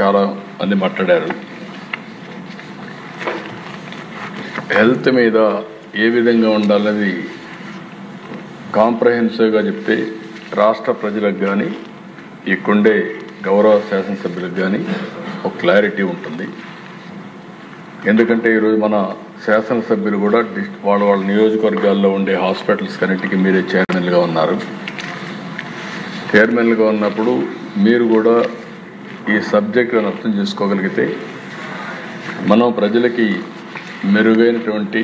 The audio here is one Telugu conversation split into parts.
చాలా మంది మాట్లాడారు. హెల్త్ మీద ఏ విధంగా ఉండాలనేది కాంప్రహెన్సివ్గా చెప్తే రాష్ట్ర ప్రజలకు కానీ ఇక్కడుండే గౌరవ శాసనసభ్యులకు కానీ ఒక క్లారిటీ ఉంటుంది. ఎందుకంటే ఈరోజు మన శాసనసభ్యులు కూడా వాళ్ళ నియోజకవర్గాల్లో ఉండే హాస్పిటల్స్ కన్నిటికీ మీరే చైర్మన్గా ఉన్నారు. చైర్మన్గా ఉన్నప్పుడు మీరు కూడా ఈ సబ్జెక్టులను అర్థం చేసుకోగలిగితే మనం ప్రజలకి మెరుగైనటువంటి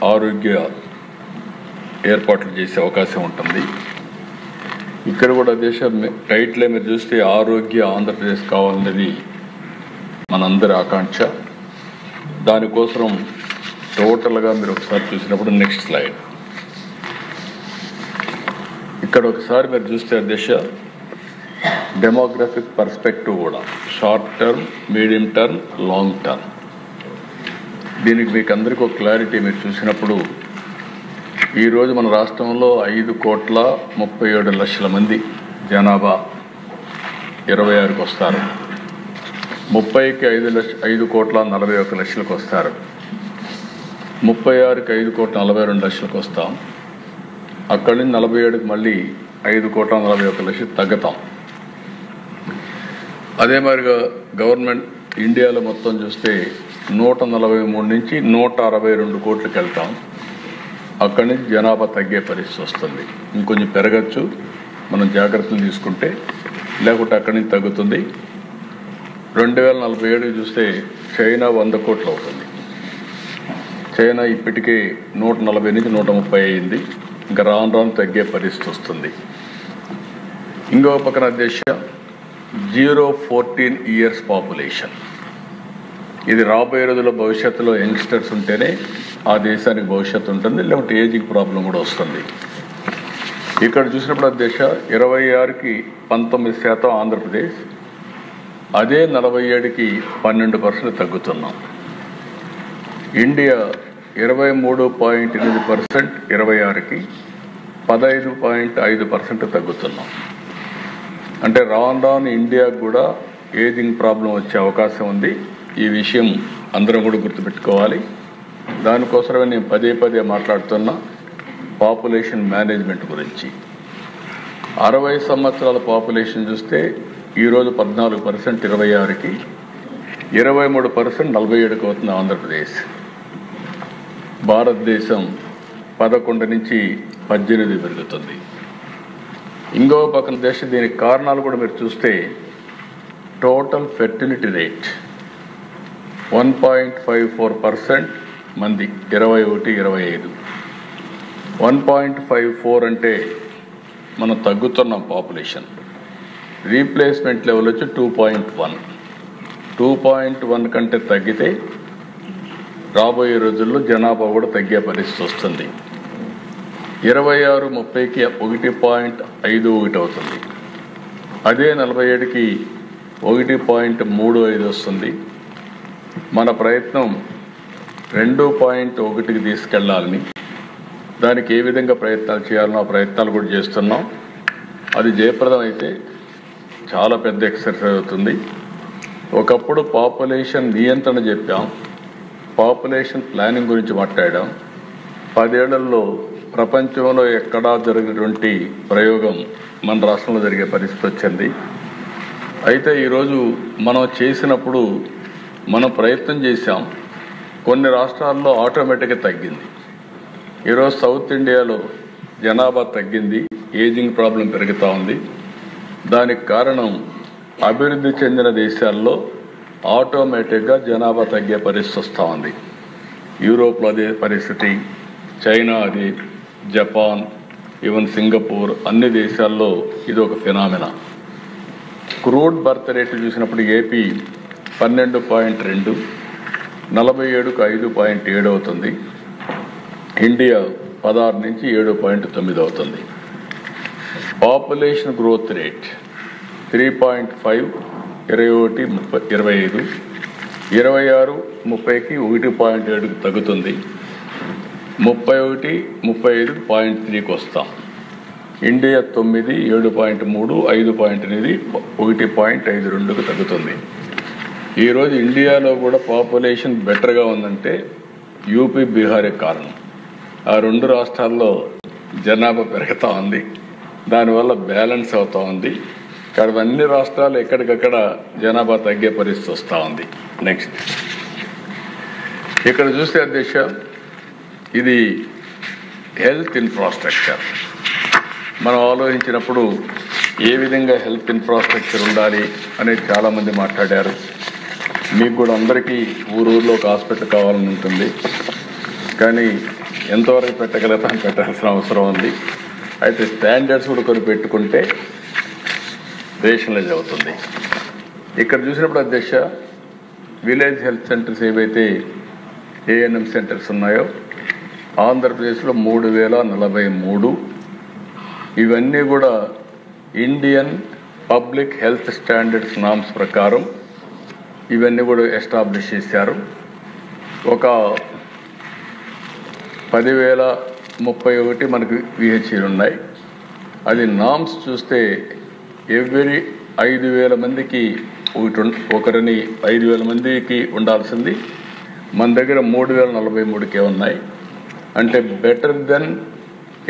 ఆరోగ్య ఏర్పాట్లు చేసే అవకాశం ఉంటుంది. ఇక్కడ కూడా దేశం టైటిల్ మీరు చూస్తే ఆరోగ్య ఆంధ్రప్రదేశ్ కావాలనేది మనందరి ఆకాంక్ష. దానికోసం టోటల్గా మీరు ఒకసారి చూసినప్పుడు నెక్స్ట్ స్లైడ్ ఇక్కడ ఒకసారి మీరు చూస్తే దేశ డెమోగ్రఫిక్ పర్స్పెక్టివ్ కూడా short term, medium term, long term. దీనికి మీకు అందరికీ ఒక క్లారిటీ మీరు చూసినప్పుడు ఈరోజు మన రాష్ట్రంలో 5,37,00,000 మంది జనాభా 26కి వస్తారు. 30కి 5,41,00,000 వస్తారు. 36కి 5,42,00,000 వస్తాం. అక్కడి నుంచి 47కి మళ్ళీ 5,41,00,000 తగ్గుతాం. అదే మాదిరిగా గవర్నమెంట్ ఇండియాలో మొత్తం చూస్తే 143 నుంచి 162 కోట్లకి వెళ్తాం. అక్కడి నుంచి జనాభా తగ్గే పరిస్థితి వస్తుంది. ఇంకొంచెం పెరగచ్చు మనం జాగ్రత్తలు తీసుకుంటే, లేకుంటే అక్కడి నుంచి తగ్గుతుంది. 2047 చూస్తే చైనా 100 కోట్లు అవుతుంది. చైనా ఇప్పటికే 140 నుంచి 130 అయింది. ఇంకా రాను రాను తగ్గే పరిస్థితి వస్తుంది. ఇంకో పక్కన దేశం 0-14 ఇయర్స్ పాపులేషన్. ఇది రాబోయే రోజుల్లో భవిష్యత్తులో యంగ్స్టర్స్ ఉంటేనే ఆ దేశానికి భవిష్యత్తు ఉంటుంది, లేకపోతే ఏజింగ్ ప్రాబ్లం కూడా వస్తుంది. ఇక్కడ చూసినప్పుడు దేశ 26కి 19% ఆంధ్రప్రదేశ్, అదే 47కి 12% తగ్గుతున్నాం. ఇండియా 23.8% 26కి 15.5% తగ్గుతున్నాం. అంటే రాను రాను ఇండియాకు కూడా ఏజింగ్ ప్రాబ్లం వచ్చే అవకాశం ఉంది. ఈ విషయం అందరం కూడా గుర్తుపెట్టుకోవాలి. దానికోసమే నేను పదే మాట్లాడుతున్నా పాపులేషన్ మేనేజ్మెంట్ గురించి. 60 సంవత్సరాల పాపులేషన్ చూస్తే ఈరోజు 14% 26కి, 23% 47కి అవుతుంది ఆంధ్రప్రదేశ్. భారతదేశం 11 నుంచి 18 పెరుగుతుంది. ఇంకో పక్కన దేశం దీనికి కారణాలు కూడా మీరు చూస్తే టోటల్ ఫెర్టిలిటీ రేట్ 1.54% మంది 21-25. 1.54 అంటే మనం తగ్గుతున్నాం పాపులేషన్. రీప్లేస్మెంట్ లెవెల్ వచ్చి 2.1. 2.1 కంటే తగ్గితే రాబోయే రోజుల్లో జనాభా కూడా తగ్గే పరిస్థితి వస్తుంది. 26-30కి 1.51 అవుతుంది. అదే 47కి 1.35 వస్తుంది. మన ప్రయత్నం 2.1కి తీసుకెళ్లాలని, దానికి ఏ విధంగా ప్రయత్నాలు చేయాలనో ఆ ప్రయత్నాలు కూడా చేస్తున్నాం. అది జయప్రదం అయితే చాలా పెద్ద ఎక్సర్సైజ్ అవుతుంది. ఒకప్పుడు పాపులేషన్ నియంత్రణ చెప్పాం, పాపులేషన్ ప్లానింగ్ గురించి మాట్లాడాం. 10 ఏళ్లలో ప్రపంచంలో ఎక్కడా జరిగినటువంటి ప్రయోగం మన రాష్ట్రంలో జరిగే పరిస్థితి వచ్చింది. అయితే ఈరోజు మనం చేసినప్పుడు మనం ప్రయత్నం చేశాం. కొన్ని రాష్ట్రాల్లో ఆటోమేటిక్గా తగ్గింది. ఈరోజు సౌత్ ఇండియాలో జనాభా తగ్గింది, ఏజింగ్ ప్రాబ్లం పెరుగుతూ ఉంది. దానికి కారణం అభివృద్ధి చెందిన దేశాల్లో ఆటోమేటిక్గా జనాభా తగ్గే పరిస్థితి వస్తూ ఉంది. యూరోప్లో అదే పరిస్థితి, చైనా అది, జపాన్, ఈవెన్ సింగపూర్, అన్ని దేశాల్లో ఇది ఒక ఫినామినా. క్రూడ్ బర్త్ రేటు చూసినప్పుడు ఏపీ 12.2, 47కు 5.7 అవుతుంది. ఇండియా 16 నుంచి 7.9 అవుతుంది. పాపులేషన్ గ్రోత్ రేట్ 3.5, 21-25, 26-30కి 1.7కి తగ్గుతుంది. 31-35కి 0.3కి వస్తాం. ఇండియా 9, 7.3, 5.8, 1.52కు తగ్గుతుంది. ఈరోజు ఇండియాలో కూడా పాపులేషన్ బెటర్గా ఉందంటే యూపీ, బీహారే కారణం. ఆ రెండు రాష్ట్రాల్లో జనాభా పెరుగుతూ ఉంది, దానివల్ల బ్యాలెన్స్ అవుతూ ఉంది. ఇక్కడ అన్ని రాష్ట్రాలు ఎక్కడికక్కడ జనాభా తగ్గే పరిస్థితి వస్తూ ఉంది. నెక్స్ట్ ఇక్కడ చూస్తే అధ్యక్ష, ఇది హెల్త్ ఇన్ఫ్రాస్ట్రక్చర్. మనం ఆలోచించినప్పుడు ఏ విధంగా హెల్త్ ఇన్ఫ్రాస్ట్రక్చర్ ఉండాలి అనేది చాలామంది మాట్లాడారు. మీకు కూడా అందరికీ ఊరూరులో ఒక హాస్పిటల్ కావాలని ఉంటుంది, కానీ ఎంతవరకు పెట్టగలుగుతాం పెట్టాల్సిన అవసరం ఉంది. అయితే స్టాండర్డ్స్ కూడా కొన్ని పెట్టుకుంటే రేషనలైజ్ అవుతుంది. ఇక్కడ చూసినప్పుడు అధ్యక్ష, విలేజ్ హెల్త్ సెంటర్స్ ఏవైతే ఏఎన్ఎం సెంటర్స్ ఉన్నాయో ఆంధ్రప్రదేశ్లో 3043. ఇవన్నీ కూడా Indian public health standards norms ప్రకారం ఇవన్నీ కూడా ఎస్టాబ్లిష్ చేశారు. ఒక 10,031 మనకు విహెచ్ఈలు ఉన్నాయి. అది నామ్స్ చూస్తే ఎవ్రీ 5,000 మందికి ఒకరిని 5,000 మందికి ఉండాల్సింది మన దగ్గర 3,043కే ఉన్నాయి. అంటే better than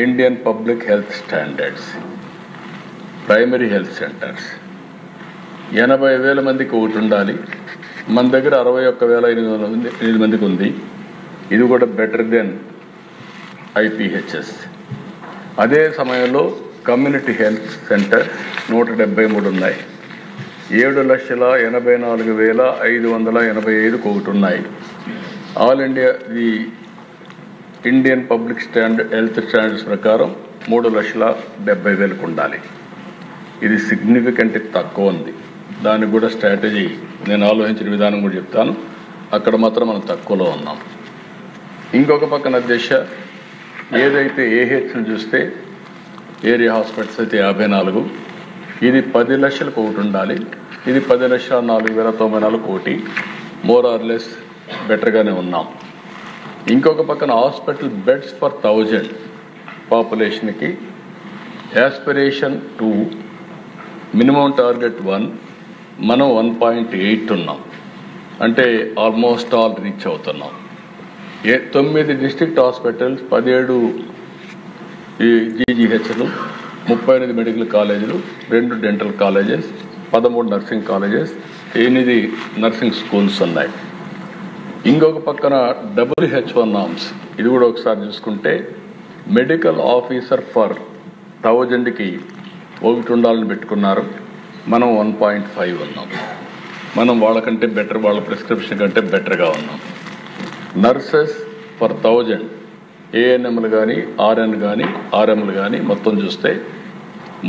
Indian public health standards. Primary health centres 80,000 మందికి ఒకటి ఉండాలి, మన దగ్గర 61,800 మందికి ఉంది. ఇది కూడా బెటర్ దెన్ ఐపీహెచ్ఎస్. అదే సమయంలో కమ్యూనిటీ హెల్త్ సెంటర్ 173 ఉన్నాయి. 7,84,585కు ఒకటి ఉన్నాయి. All India Indian public health standards ప్రకారం 3,70,000కు ఉండాలి. ఇది సిగ్నిఫికెంట్ తక్కువ ఉంది. దానికి కూడా స్ట్రాటజీ నేను ఆలోచించిన విధానం కూడా చెప్తాను. అక్కడ మాత్రం మనం తక్కువలో ఉన్నాం. ఇంకొక పక్కన అధ్యక్ష, ఏదైతే ఏహెచ్ను చూస్తే ఏరియా హాస్పిటల్స్ అయితే 54, ఇది 10 లక్షలకు ఒకటి ఉండాలి. ఇది 10,04,094 కోటి. మోర్ ఆర్ లెస్ బెటర్గానే ఉన్నాం. ఇంకొక పక్కన హాస్పిటల్ బెడ్స్ పర్ 1000 పాపులేషన్కి యాస్పిరేషన్ 2, మినిమం టార్గెట్ 1, మనం 1.8 ఉన్నాం. అంటే ఆల్మోస్ట్ ఆల్ రీచ్ అవుతున్నాం. 9 డిస్ట్రిక్ట్ హాస్పిటల్స్, 17 జీజీహెచ్లు, 38 మెడికల్ కాలేజీలు, 2 dental colleges, 13 nursing colleges, 8 nursing schools ఉన్నాయి. ఇంకొక పక్కన WHO నామ్స్, ఇది కూడా ఒకసారి చూసుకుంటే మెడికల్ ఆఫీసర్ ఫర్ 1000కి ఒకటి ఉండాలని పెట్టుకున్నారు. మనం 1.5 ఉన్నాం. మనం వాళ్ళకంటే బెటర్, వాళ్ళ ప్రిస్క్రిప్షన్ కంటే బెటర్గా ఉన్నాం. నర్సెస్ ఫర్ 1000 ఏఎన్ఎంలు కానీ, ఆర్ఎన్ కానీ, ఆర్ఎంలు కానీ మొత్తం చూస్తే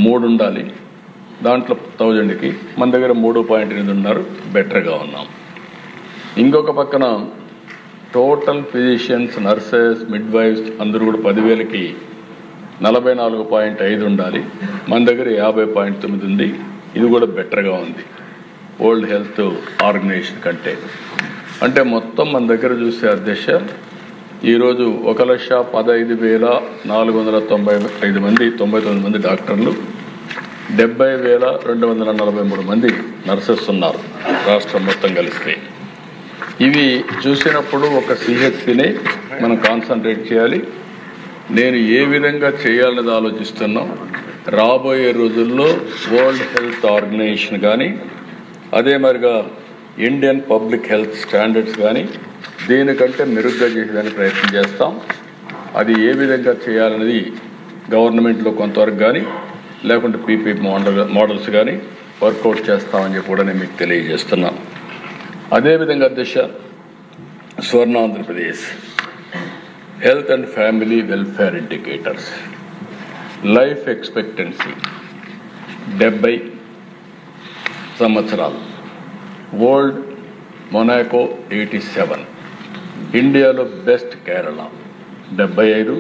3 ఉండాలి. దాంట్లో 1000కి మన దగ్గర 3.8 ఉన్నారు, బెటర్గా ఉన్నాం. ఇంకొక పక్కన టోటల్ ఫిజిషియన్స్, నర్సెస్, మిడ్వైఫ్స్ అందరూ కూడా 10,000కి 44.5 ఉండాలి. మన దగ్గర 50.9 ఉంది. ఇది కూడా బెటర్గా ఉంది వరల్డ్ హెల్త్ ఆర్గనైజేషన్ కంటే. అంటే మొత్తం మన దగ్గర చూస్తే అధ్యక్ష, ఈరోజు 1,15,495 మంది, 99 మంది డాక్టర్లు, 70,243 మంది నర్సెస్ ఉన్నారు రాష్ట్రం మొత్తం కలిస్తే. ఇవి చూసినప్పుడు ఒక సిహెచ్సిని మనం కాన్సన్ట్రేట్ చేయాలి. నేను ఏ విధంగా చేయాలనేది ఆలోచిస్తున్నాం. రాబోయే రోజుల్లో వరల్డ్ హెల్త్ ఆర్గనైజేషన్ కానీ, అదే మరిగా ఇండియన్ పబ్లిక్ హెల్త్ స్టాండర్డ్స్ కానీ దీనికంటే మెరుగ్గా చేసేదానికి ప్రయత్నం చేస్తాం. అది ఏ విధంగా చేయాలనేది గవర్నమెంట్లో కొంతవరకు కానీ, లేకుంటే పీపీ మోడల్స్ కానీ వర్కౌట్ చేస్తామని చెప్పి కూడా నేను మీకు తెలియజేస్తున్నాను. అదేవిధంగా అధ్యక్ష, స్వర్ణ Andhra Pradesh health and family welfare indicators, life expectancy 70 సంవత్సరాలు, వరల్డ్ మొనాకో 87, ఇండియాలో బెస్ట్ కేరళ 75,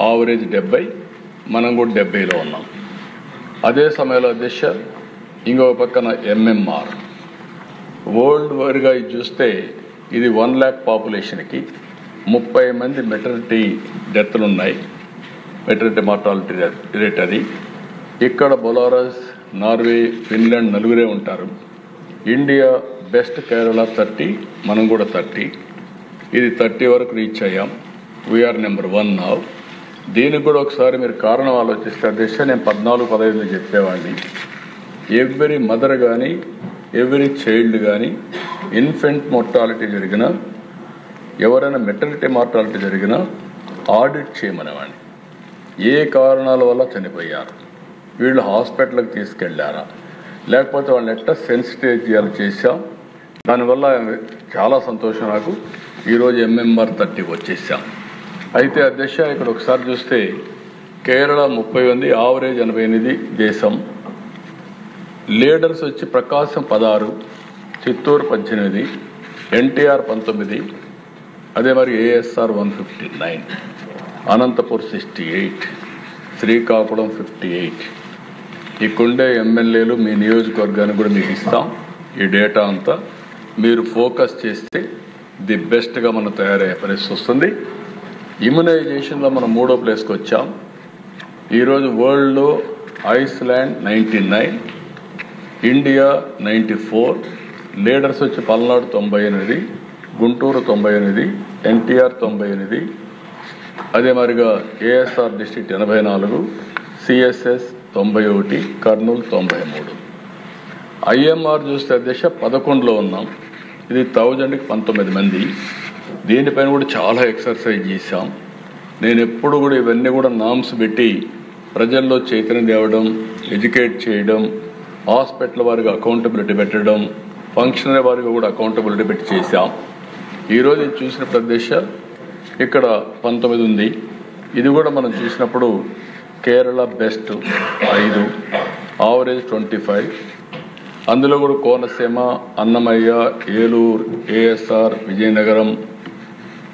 ఆవరేజ్ 70, మనం కూడా 70లో ఉన్నాం. అదే సమయంలో అధ్యక్ష ఇంకొక పక్కన ఎంఎంఆర్ వరల్డ్ వైడ్గా చూస్తే ఇది 1 lakh పాపులేషన్కి 30 మంది మెటర్నిటీ డెత్లు ఉన్నాయి. మెటర్నిటీ మార్టాలిటీ రేట్ అది. ఇక్కడ బొలారస్, నార్వే, ఫిన్లాండ్ నలుగురే ఉంటారు. ఇండియా బెస్ట్ కేరళ 30, మనం కూడా 30. ఇది 30 వరకు రీచ్ అయ్యాం. We are number 1 now. దీనికి కూడా ఒకసారి మీరు కారణం ఆలోచిస్తే అధ్యక్ష, నేను 14-15 చెప్పేవాడిని. ఎవ్రీ మదర్ కానీ ఎవ్రీ చైల్డ్ కానీ ఇన్ఫెంట్ మోర్టాలిటీ జరిగినా, ఎవరైనా మెటర్నిటీ మార్టాలిటీ జరిగినా ఆడిట్ చేయమనేవాడిని. ఏ కారణాల వల్ల చనిపోయారు, వీళ్ళు హాస్పిటల్కి తీసుకెళ్లారా, లేకపోతే వాళ్ళని ఎట్లా సెన్సిటైజ్ చేశాం. దానివల్ల చాలా సంతోషం నాకు. ఈరోజు MMR 30 వచ్చేసాం. అయితే అధ్యక్ష, ఇక్కడ ఒకసారి చూస్తే కేరళ 30 ఉంది, ఆవరేజ్ 88 దేశం. లీడర్స్ వచ్చి ప్రకాశం 16, చిత్తూరు 18, NTR 19, అదే మరి ASR 159, అనంతపూర్ 68, శ్రీకాకుళం 58. ఇక్కడుండే ఎమ్మెల్యేలు మీ నియోజకవర్గానికి కూడా మీకు ఇస్తాం. ఈ డేటా అంతా మీరు ఫోకస్ చేస్తే ది బెస్ట్గా మనం తయారయ్యే పరిస్థితి వస్తుంది. ఇమ్యునైజేషన్లో మనం 3వ ప్లేస్కి వచ్చాం. ఈరోజు వరల్డ్లో ఐస్లాండ్ 99, ఇండియా 94, లీడర్స్ వచ్చి పల్నాడు 98, గుంటూరు 98, NTR 98, అదే మరిగా ASR district 84, CSS 91, Kurnool 93. IMR చూస్తే అధ్యక్ష 11లో ఉన్నాం. ఇది 1000కి 19 మంది. దీనిపైన కూడా చాలా ఎక్సర్సైజ్ చేశాం. నేను ఎప్పుడు కూడా ఇవన్నీ కూడా నామ్స్ పెట్టి ప్రజల్లో చైతన్యం తేవడం, ఎడ్యుకేట్ చేయడం, హాస్పిటల్ వారికి అకౌంటబిలిటీ పెట్టడం, ఫంక్షనరీ వారికి కూడా అకౌంటబిలిటీ పెట్టి చేశాం. ఈరోజు ఇది చూసినప్పుడు అధ్యక్ష ఇక్కడ 19 ఉంది. ఇది కూడా మనం చూసినప్పుడు కేరళ బెస్ట్ 5, ఆవరేజ్ 25. అందులో కూడా కోనసీమ, అన్నమయ్య, ఏలూరు, ASR, విజయనగరం,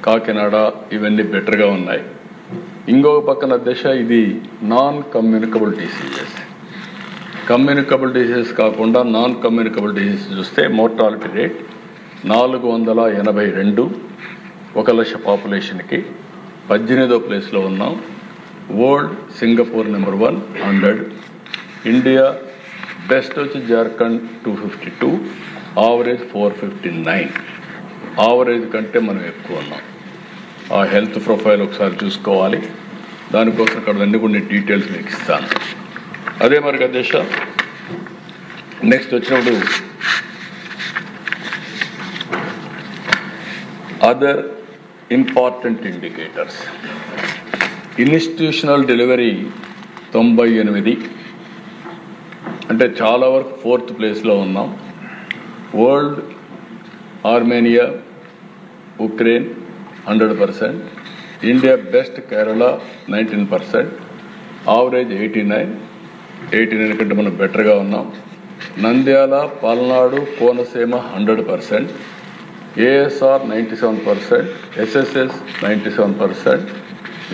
కాకినాడ ఇవన్నీ బెటర్గా ఉన్నాయి. ఇంకొక పక్కన అధ్యక్ష ఇది non communicable diseases. Communicable diseases కాకుండా నాన్ కమ్యూనికబుల్ డిసీజెస్ చూస్తే మోర్టాలిటీ రేట్ 482, 1 లక్ష పాపులేషన్కి 18వ ప్లేస్లో ఉన్నాం. World Singapore number 100, India best వచ్చి జార్ఖండ్ 252, ఆవరేజ్ 459. ఆవరేజ్ కంటే మనం ఎక్కువ ఉన్నాం. ఆ హెల్త్ ప్రొఫైల్ ఒకసారి చూసుకోవాలి. దానికోసం ఇక్కడ అన్ని కొన్ని డీటెయిల్స్ మీకు ఇస్తాను. అదే మరి అధ్యక్ష, నెక్స్ట్ వచ్చినప్పుడు other important indicators. Institutional delivery 98, అంటే చాలా వరకు 4th ప్లేస్లో ఉన్నాం. World Armenia, Ukraine 100%, India best Kerala 19%, average 89 కంటే మనం బెటర్గా ఉన్నాం. Nandyal, Palnadu, Konaseema 100%, ASR 97%, SSS 97%,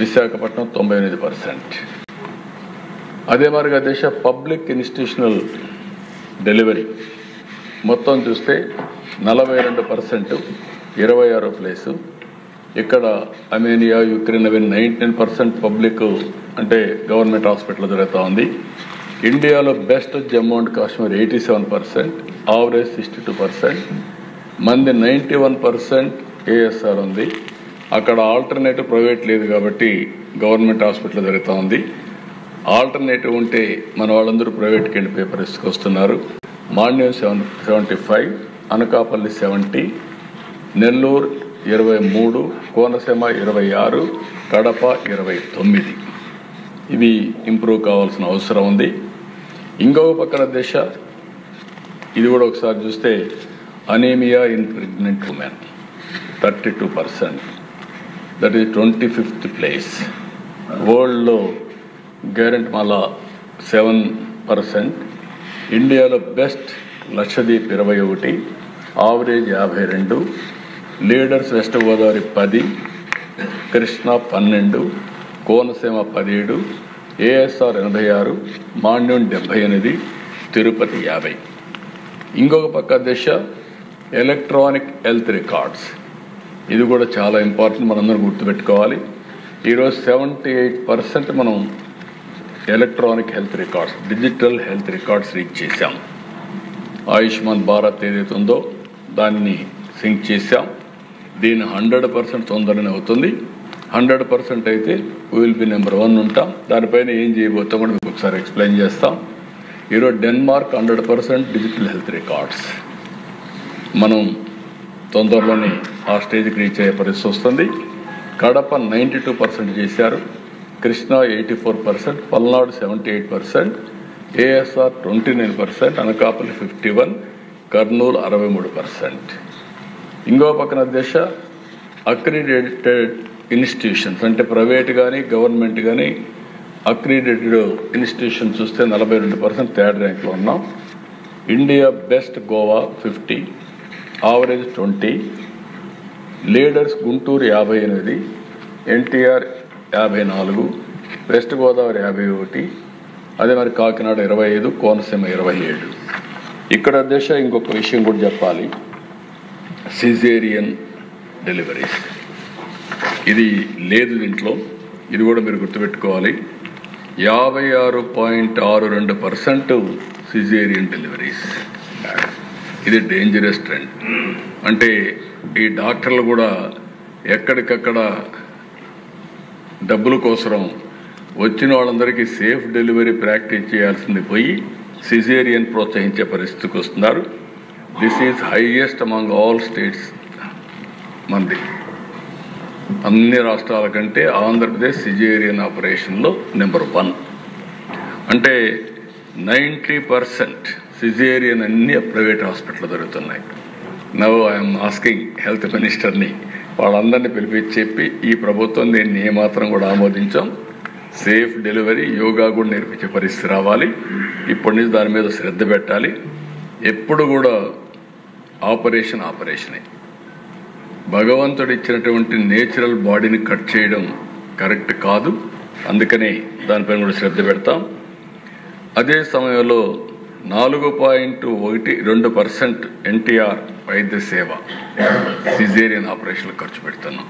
Visakhapatnam 98%. అదే మరిగా దేశ పబ్లిక్ ఇన్స్టిట్యూషనల్ డెలివరీ మొత్తం చూస్తే 42%, 26వ ప్లేసు. ఇక్కడ అర్మేనియా, యుక్రెయిన్ అవి 19% పబ్లిక్ అంటే గవర్నమెంట్ హాస్పిటల్ జరుగుతూ ఉంది. ఇండియాలో best Jammu and Kashmir 87%, average 62%. మంది 91% ASR ఉంది. అక్కడ ఆల్టర్నేటివ్ ప్రైవేట్ లేదు కాబట్టి గవర్నమెంట్ హాస్పిటల్ జరుగుతూ ఉంది. ఆల్టర్నేటివ్ ఉంటే మన వాళ్ళందరూ ప్రైవేట్కి వెళ్ళిపోయే పరిస్థితికి వస్తున్నారు. మాన్యం 75, అనకాపల్లి 70, నెల్లూరు 23, కోనసీమ 26, కడప 29. ఇవి ఇంప్రూవ్ కావాల్సిన అవసరం ఉంది. ఇంకొక పక్కన దేశ ఇది కూడా ఒకసారి చూస్తే anaemia in pregnant women 32%, that is 25th place. వరల్డ్లో గ్యారెంట్ మళ్ళా 7%, ఇండియాలో best Lakshadweep 21, average 52, leaders west Godavari 10, Krishna 12, Konaseema 17, ASR 86, మాన్యం 78, Tirupati 50. ఇంకొక పక్క దిశ ఎలక్ట్రానిక్ హెల్త్ రికార్డ్స్. ఇది కూడా చాలా ఇంపార్టెంట్, మనందరం గుర్తుపెట్టుకోవాలి. ఈరోజు 78% మనం electronic health records, digital health records reach చేశాం. ఆయుష్మాన్ భారత్ ఏదైతే ఉందో దాన్ని సింక్ చేశాం. దీన్ని 100% తొందరనే అవుతుంది. 100% అయితే విల్ బి నెంబర్ 1 ఉంటాం. దానిపైన ఏం చేయబోతాం కూడా మీకు ఒకసారి ఎక్స్ప్లెయిన్ చేస్తాం. ఈరోజు డెన్మార్క్ 100% డిజిటల్ హెల్త్ రికార్డ్స్. మనం తొందరలోనే ఆ స్టేజ్కి రీచ్ అయ్యే పరిస్థితి వస్తుంది. కడప 92% చేశారు, కృష్ణా 84%, పల్నాడు 78%, ఏఎస్ఆర్ 29%, అనకాపల్లి 51%, కర్నూలు 63%. ఇంకో పక్కన దేశ అక్రిడేటెడ్ ఇన్స్టిట్యూషన్స్ అంటే ప్రైవేట్ కానీ గవర్నమెంట్ కానీ అక్రిడేటెడ్ ఇన్స్టిట్యూషన్ చూస్తే 42% థర్డ్ ర్యాంక్లో ఉన్నాం. India best Goa 50, average 20, leaders Guntur 58, NTR 54, west Godavari 51, అదే మరి కాకినాడ 25, కోనసీమ 27. ఇక్కడ దేశ ఇంకొక విషయం కూడా చెప్పాలి, సిజేరియన్ డెలివరీస్ ఇది లేదు దీంట్లో. ఇది కూడా మీరు గుర్తుపెట్టుకోవాలి. 56.62% సిజేరియన్ డెలివరీస్. ఇది డేంజరస్ ట్రెండ్. అంటే ఈ డాక్టర్లు కూడా ఎక్కడికక్కడ డబ్బుల కోసం వచ్చిన వాళ్ళందరికీ సేఫ్ డెలివరీ ప్రాక్టీస్ చేయాల్సింది పోయి సిజేరియన్ ప్రోత్సహించే పరిస్థితికి వస్తున్నారు. This is highest among all states. మంది అన్ని రాష్ట్రాల కంటే ఆంధ్రప్రదేశ్ సిజేరియన్ ఆపరేషన్లో నెంబర్ 1. అంటే 90% సిజేరియన్ అన్ని ప్రైవేట్ హాస్పిటల్ జరుగుతున్నాయి. నవ్ ఐఎమ్ ఆస్కింగ్ హెల్త్ మినిస్టర్ని, వాళ్ళందరినీ పిలిపించి చెప్పి ఈ ప్రభుత్వం దీన్ని ఏమాత్రం కూడా ఆమోదించాం. సేఫ్ డెలివరీ, యోగా కూడా నేర్పించే పరిస్థితి రావాలి. ఇప్పటి నుంచి దాని మీద శ్రద్ధ పెట్టాలి. ఎప్పుడు కూడా ఆపరేషనే. భగవంతుడు ఇచ్చినటువంటి నేచురల్ బాడీని కట్ చేయడం కరెక్ట్ కాదు. అందుకని దానిపైన కూడా శ్రద్ధ పెడతాం. అదే సమయంలో 4.12% ఎన్టీఆర్ వైద్య సేవ సిజేరియన్ ఆపరేషన్లు ఖర్చు పెడుతున్నాం.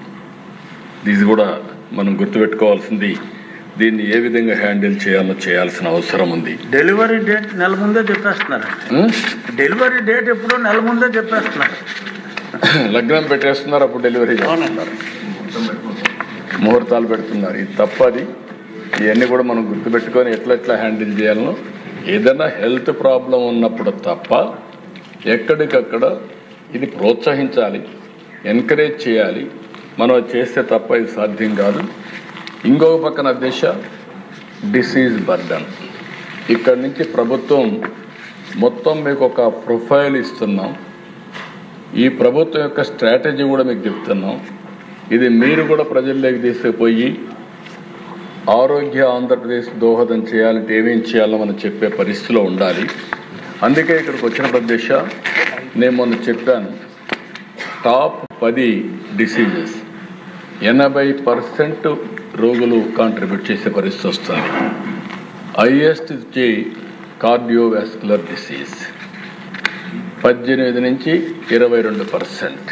ఇది కూడా మనం గుర్తుపెట్టుకోవాల్సింది. దీన్ని ఏ విధంగా హ్యాండిల్ చేయాలో చేయాల్సిన అవసరం ఉంది. డెలివరీ డేట్ నెల ముందే చెప్పేస్తున్నారు. డెలివరీ డేట్ ఎప్పుడో నెల ముందే చెప్పేస్తున్నారు. లగ్నం పెట్టేస్తున్నారు, అప్పుడు డెలివరీ చేస్తున్నారు, ముహూర్తాలు పెడుతున్నారు. ఇది తప్పది. ఇవన్నీ కూడా మనం గుర్తుపెట్టుకొని ఎట్లా హ్యాండిల్ చేయాలనో, ఏదైనా హెల్త్ ప్రాబ్లం ఉన్నప్పుడు తప్ప ఎక్కడికక్కడ ఇది ప్రోత్సహించాలి, ఎంకరేజ్ చేయాలి. మనం చేస్తే తప్ప ఇది సాధ్యం కాదు. ఇంకొక పక్కన దేశ డిసీజ్ బర్డన్. ఇక్కడి నుంచి ప్రభుత్వం మొత్తం మీకు ఒక ప్రొఫైల్ ఇస్తున్నాం. ఈ ప్రభుత్వం యొక్క స్ట్రాటజీ కూడా మీకు చెప్తున్నాం. ఇది మీరు కూడా ప్రజల్లోకి తీసుకుపోయి ఆరోగ్య ఆంధ్రప్రదేశ్ దోహదం చేయాలంటే ఏమేం చేయాలో మనం చెప్పే పరిస్థితిలో ఉండాలి. అందుకే ఇక్కడికి వచ్చిన ప్రదేశ నేను మొన్న చెప్పాను, టాప్ 10 డిసీజెస్ 80% రోగులు కాంట్రిబ్యూట్ చేసే పరిస్థితి వస్తుంది. హైయెస్ట్ వచ్చి కార్డియోవాస్కులర్ డిసీజ్ 18 నుంచి 22%,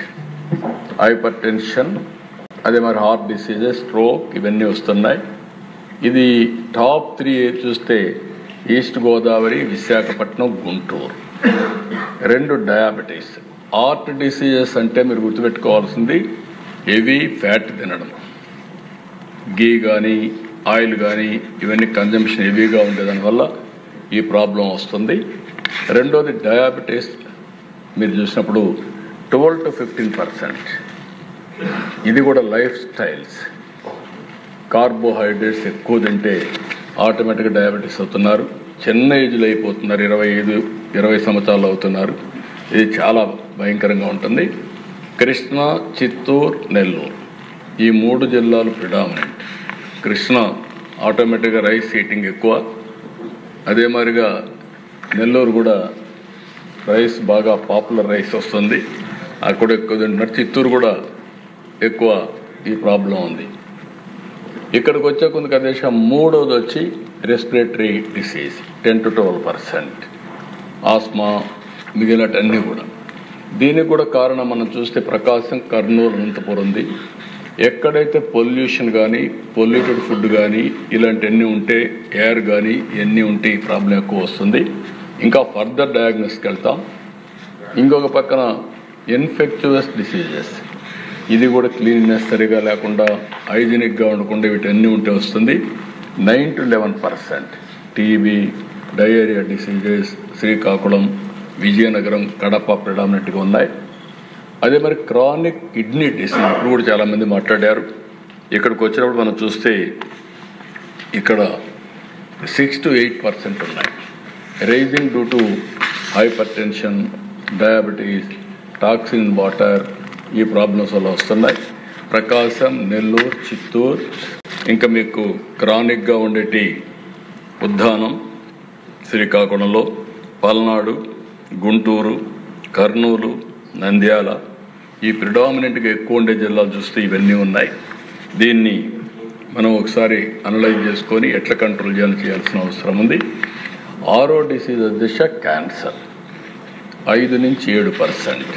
హైపర్ టెన్షన్, అదే మరి హార్ట్ డిసీజెస్, స్ట్రోక్ ఇవన్నీ వస్తున్నాయి. ఇది టాప్ 3 చూస్తే east Godavari, Visakhapatnam, Guntur. 2 diabetes. Heart diseases అంటే మీరు గుర్తుపెట్టుకోవాల్సింది హెవీ ఫ్యాట్ తినడం, గీ కానీ ఆయిల్ కానీ ఇవన్నీ కన్జంప్షన్ హెవీగా ఉండేదానివల్ల ఈ ప్రాబ్లం వస్తుంది. రెండోది డయాబెటీస్ మీరు చూసినప్పుడు 12 to 15%. ఇది కూడా లైఫ్ స్టైల్స్. కార్బోహైడ్రేట్స్ ఎక్కువ తింటే ఆటోమేటిక్గా డయాబెటీస్ అవుతున్నారు. చిన్న ఏజ్లో అయిపోతున్నారు, 25-20 సంవత్సరాలు అవుతున్నారు. ఇది చాలా భయంకరంగా ఉంటుంది. కృష్ణా, చిత్తూరు, నెల్లూరు ఈ 3 జిల్లాలు ప్రిడామినెంట్. కృష్ణా ఆటోమేటిక్గా రైస్ ఈటింగ్ ఎక్కువ, అదే మాదిరిగా నెల్లూరు కూడా రైస్ బాగా పాపులర్ రైస్ వస్తుంది, అక్కడ ఎక్కువ తింటున్నారు. చిత్తూరు కూడా ఎక్కువ ఈ ప్రాబ్లం ఉంది. ఇక్కడికి వచ్చే కొంత ప్రదేశం మూడోది వచ్చి రెస్పిరేటరీ డిసీజ్ 10 to 12%, ఆస్మా మిగిలినటన్నీ కూడా. దీనికి కూడా కారణం మనం చూస్తే ప్రకాశం, కర్నూలు, అనంతపురం ఉంది. ఎక్కడైతే పొల్యూషన్ కానీ పొల్యూటెడ్ ఫుడ్ కానీ ఇలాంటివన్నీ ఉంటే ఎయిర్ కానీ ఇవన్నీ ఉంటే ఈ ప్రాబ్లం ఎక్కువ వస్తుంది. ఇంకా ఫర్దర్ డయాగ్నోస్కి వెళ్తాం. ఇంకొక పక్కన ఇన్ఫెక్చువస్ డిసీజెస్, ఇది కూడా క్లీన్నెస్ సరిగా లేకుండా హైజీనిక్గా ఉండకుండా వీటన్నీ ఉంటే వస్తుంది. 9 to 11% TB, diarrhoea diseases Srikakulam, Vizianagaram, Kadapa ప్రిడామినెంట్గా ఉన్నాయి. అదే మరి క్రానిక్ కిడ్నీ డిసీజ్ ఇప్పుడు కూడా చాలామంది మాట్లాడారు. ఇక్కడికి వచ్చినప్పుడు మనం చూస్తే ఇక్కడ 6 to 8% ఉన్నాయి. Rising due to hypertension, diabetes, toxin water, ఈ ప్రాబ్లమ్స్ వల్ల వస్తున్నాయి. ప్రకాశం, నెల్లూరు, చిత్తూరు, ఇంకా మీకు క్రానిక్గా ఉండేటి ఉద్దానం శ్రీకాకుళంలో, పల్నాడు, గుంటూరు, కర్నూలు, నంద్యాల, ఈ ప్రిడామినెంట్గా ఎక్కువ ఉండే జిల్లాలు చూస్తే ఇవన్నీ ఉన్నాయి. దీన్ని మనం ఒకసారి అనలైజ్ చేసుకొని ఎట్లా కంట్రోల్ చేయాల్సిన అవసరం ఉంది. 6వ డిసీజ్ దిశ క్యాన్సర్ 5 నుంచి 7%,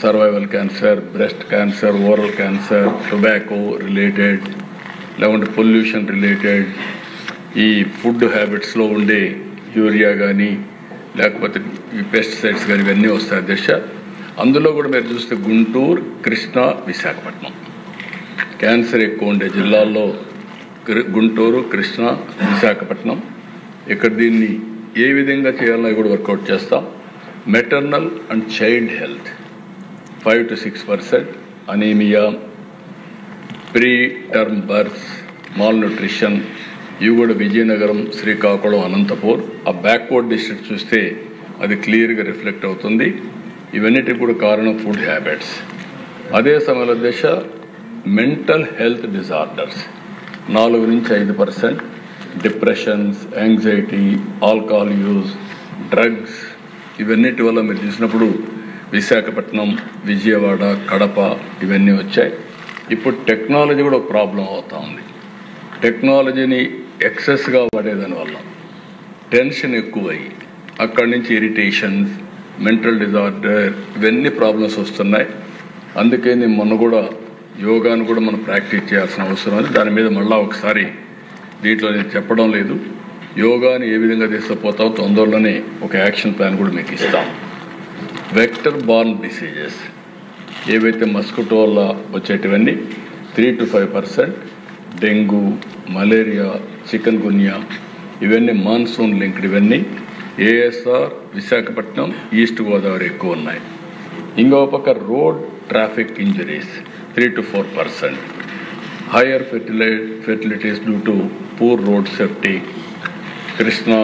survival cancer, breast cancer, oral cancer, tobacco related, లేకుంటే పొల్యూషన్ రిలేటెడ్, ఈ ఫుడ్ హ్యాబిట్స్లో ఉండే యూరియా కానీ లేకపోతే ఈ పెస్టిసైడ్స్ కానీ ఇవన్నీ వస్తాయి దిశ. అందులో కూడా మీరు చూస్తే గుంటూరు, కృష్ణా, విశాఖపట్నం క్యాన్సర్ ఎక్కువ ఉండే జిల్లాల్లో గుంటూరు, కృష్ణా, విశాఖపట్నం. ఇక్కడ దీన్ని ఏ విధంగా చేయాలో కూడా వర్కౌట్ చేస్తాం. Maternal and child health 5 to 6%, anaemia, pre term births, mall nutrition, ఇవి కూడా విజయనగరం, శ్రీకాకుళం, అనంతపూర్. ఆ బ్యాక్వర్డ్ డిస్ట్రిక్ట్ చూస్తే అది క్లియర్గా రిఫ్లెక్ట్ అవుతుంది. ఇవన్నిటికి కూడా కారణం ఫుడ్ హ్యాబిట్స్. అదే సమయంలో దిశ మెంటల్ హెల్త్ డిజార్డర్స్ 4 నుంచి 5%, depressions, anxiety, alcohol use, drugs, ఇవన్నిటి వల్ల మీరు చూసినప్పుడు విశాఖపట్నం, విజయవాడ, కడప ఇవన్నీ వచ్చాయి. ఇప్పుడు టెక్నాలజీ కూడా ఒక ప్రాబ్లం అవుతా ఉంది. టెక్నాలజీని ఎక్సెస్గా వాడేదాని వల్ల టెన్షన్ ఎక్కువయ్యి అక్కడి నుంచి ఇరిటేషన్స్, మెంటల్ డిజార్డర్, ఇవన్నీ ప్రాబ్లమ్స్ వస్తున్నాయి. అందుకే నేను మొన్న కూడా యోగాను కూడా మనం ప్రాక్టీస్ చేయాల్సిన అవసరం ఉంది. దాని మీద మళ్ళీ ఒకసారి దీంట్లో నేను చెప్పడం లేదు. యోగాని ఏ విధంగా తీసుకుపోతామో తొందరలోనే ఒక యాక్షన్ ప్లాన్ కూడా మీకు ఇస్తాం. వెక్టర్ బార్న్ డిసీజెస్ ఏవైతే మస్కిటో వల్ల వచ్చేటివన్నీ 3 to 5%, dengue, malaria, chikungunya, ఇవన్నీ మాన్సూన్ లింక్డ్. ఇవన్నీ ఏఎస్ఆర్, విశాఖపట్నం, ఈస్ట్ గోదావరి ఎక్కువ ఉన్నాయి. ఇంకో పక్క road traffic injuries 3 to 4%, higher fertilities due to poor road safety, Krishna,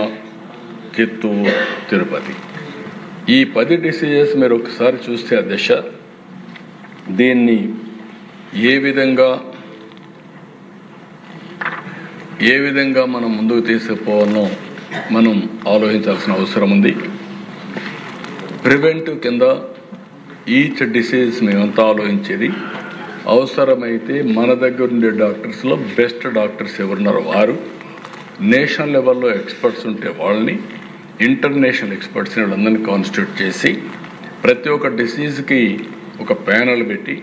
Chittoor, Tirupati. ఈ 10 డిసీజెస్ మీరు ఒకసారి చూస్తే ఆ దిశ దీన్ని ఏ విధంగా మనం ముందుకు తీసుకుపోవాలో మనం ఆలోచించాల్సిన అవసరం ఉంది. ప్రివెంటివ్ కింద ఈచ్ డిసీజ్ మేమంతా ఆలోచించేది. అవసరమైతే మన దగ్గర ఉండే డాక్టర్స్లో బెస్ట్ డాక్టర్స్ ఎవరున్నారో వారు, నేషనల్ లెవెల్లో ఎక్స్పర్ట్స్ ఉంటే వాళ్ళని, ఇంటర్నేషనల్ ఎక్స్పర్ట్స్ని వాళ్ళందరినీ కాన్స్టిట్యూట్ చేసి ప్రతి ఒక్క డిసీజ్కి ఒక ప్యానల్ పెట్టి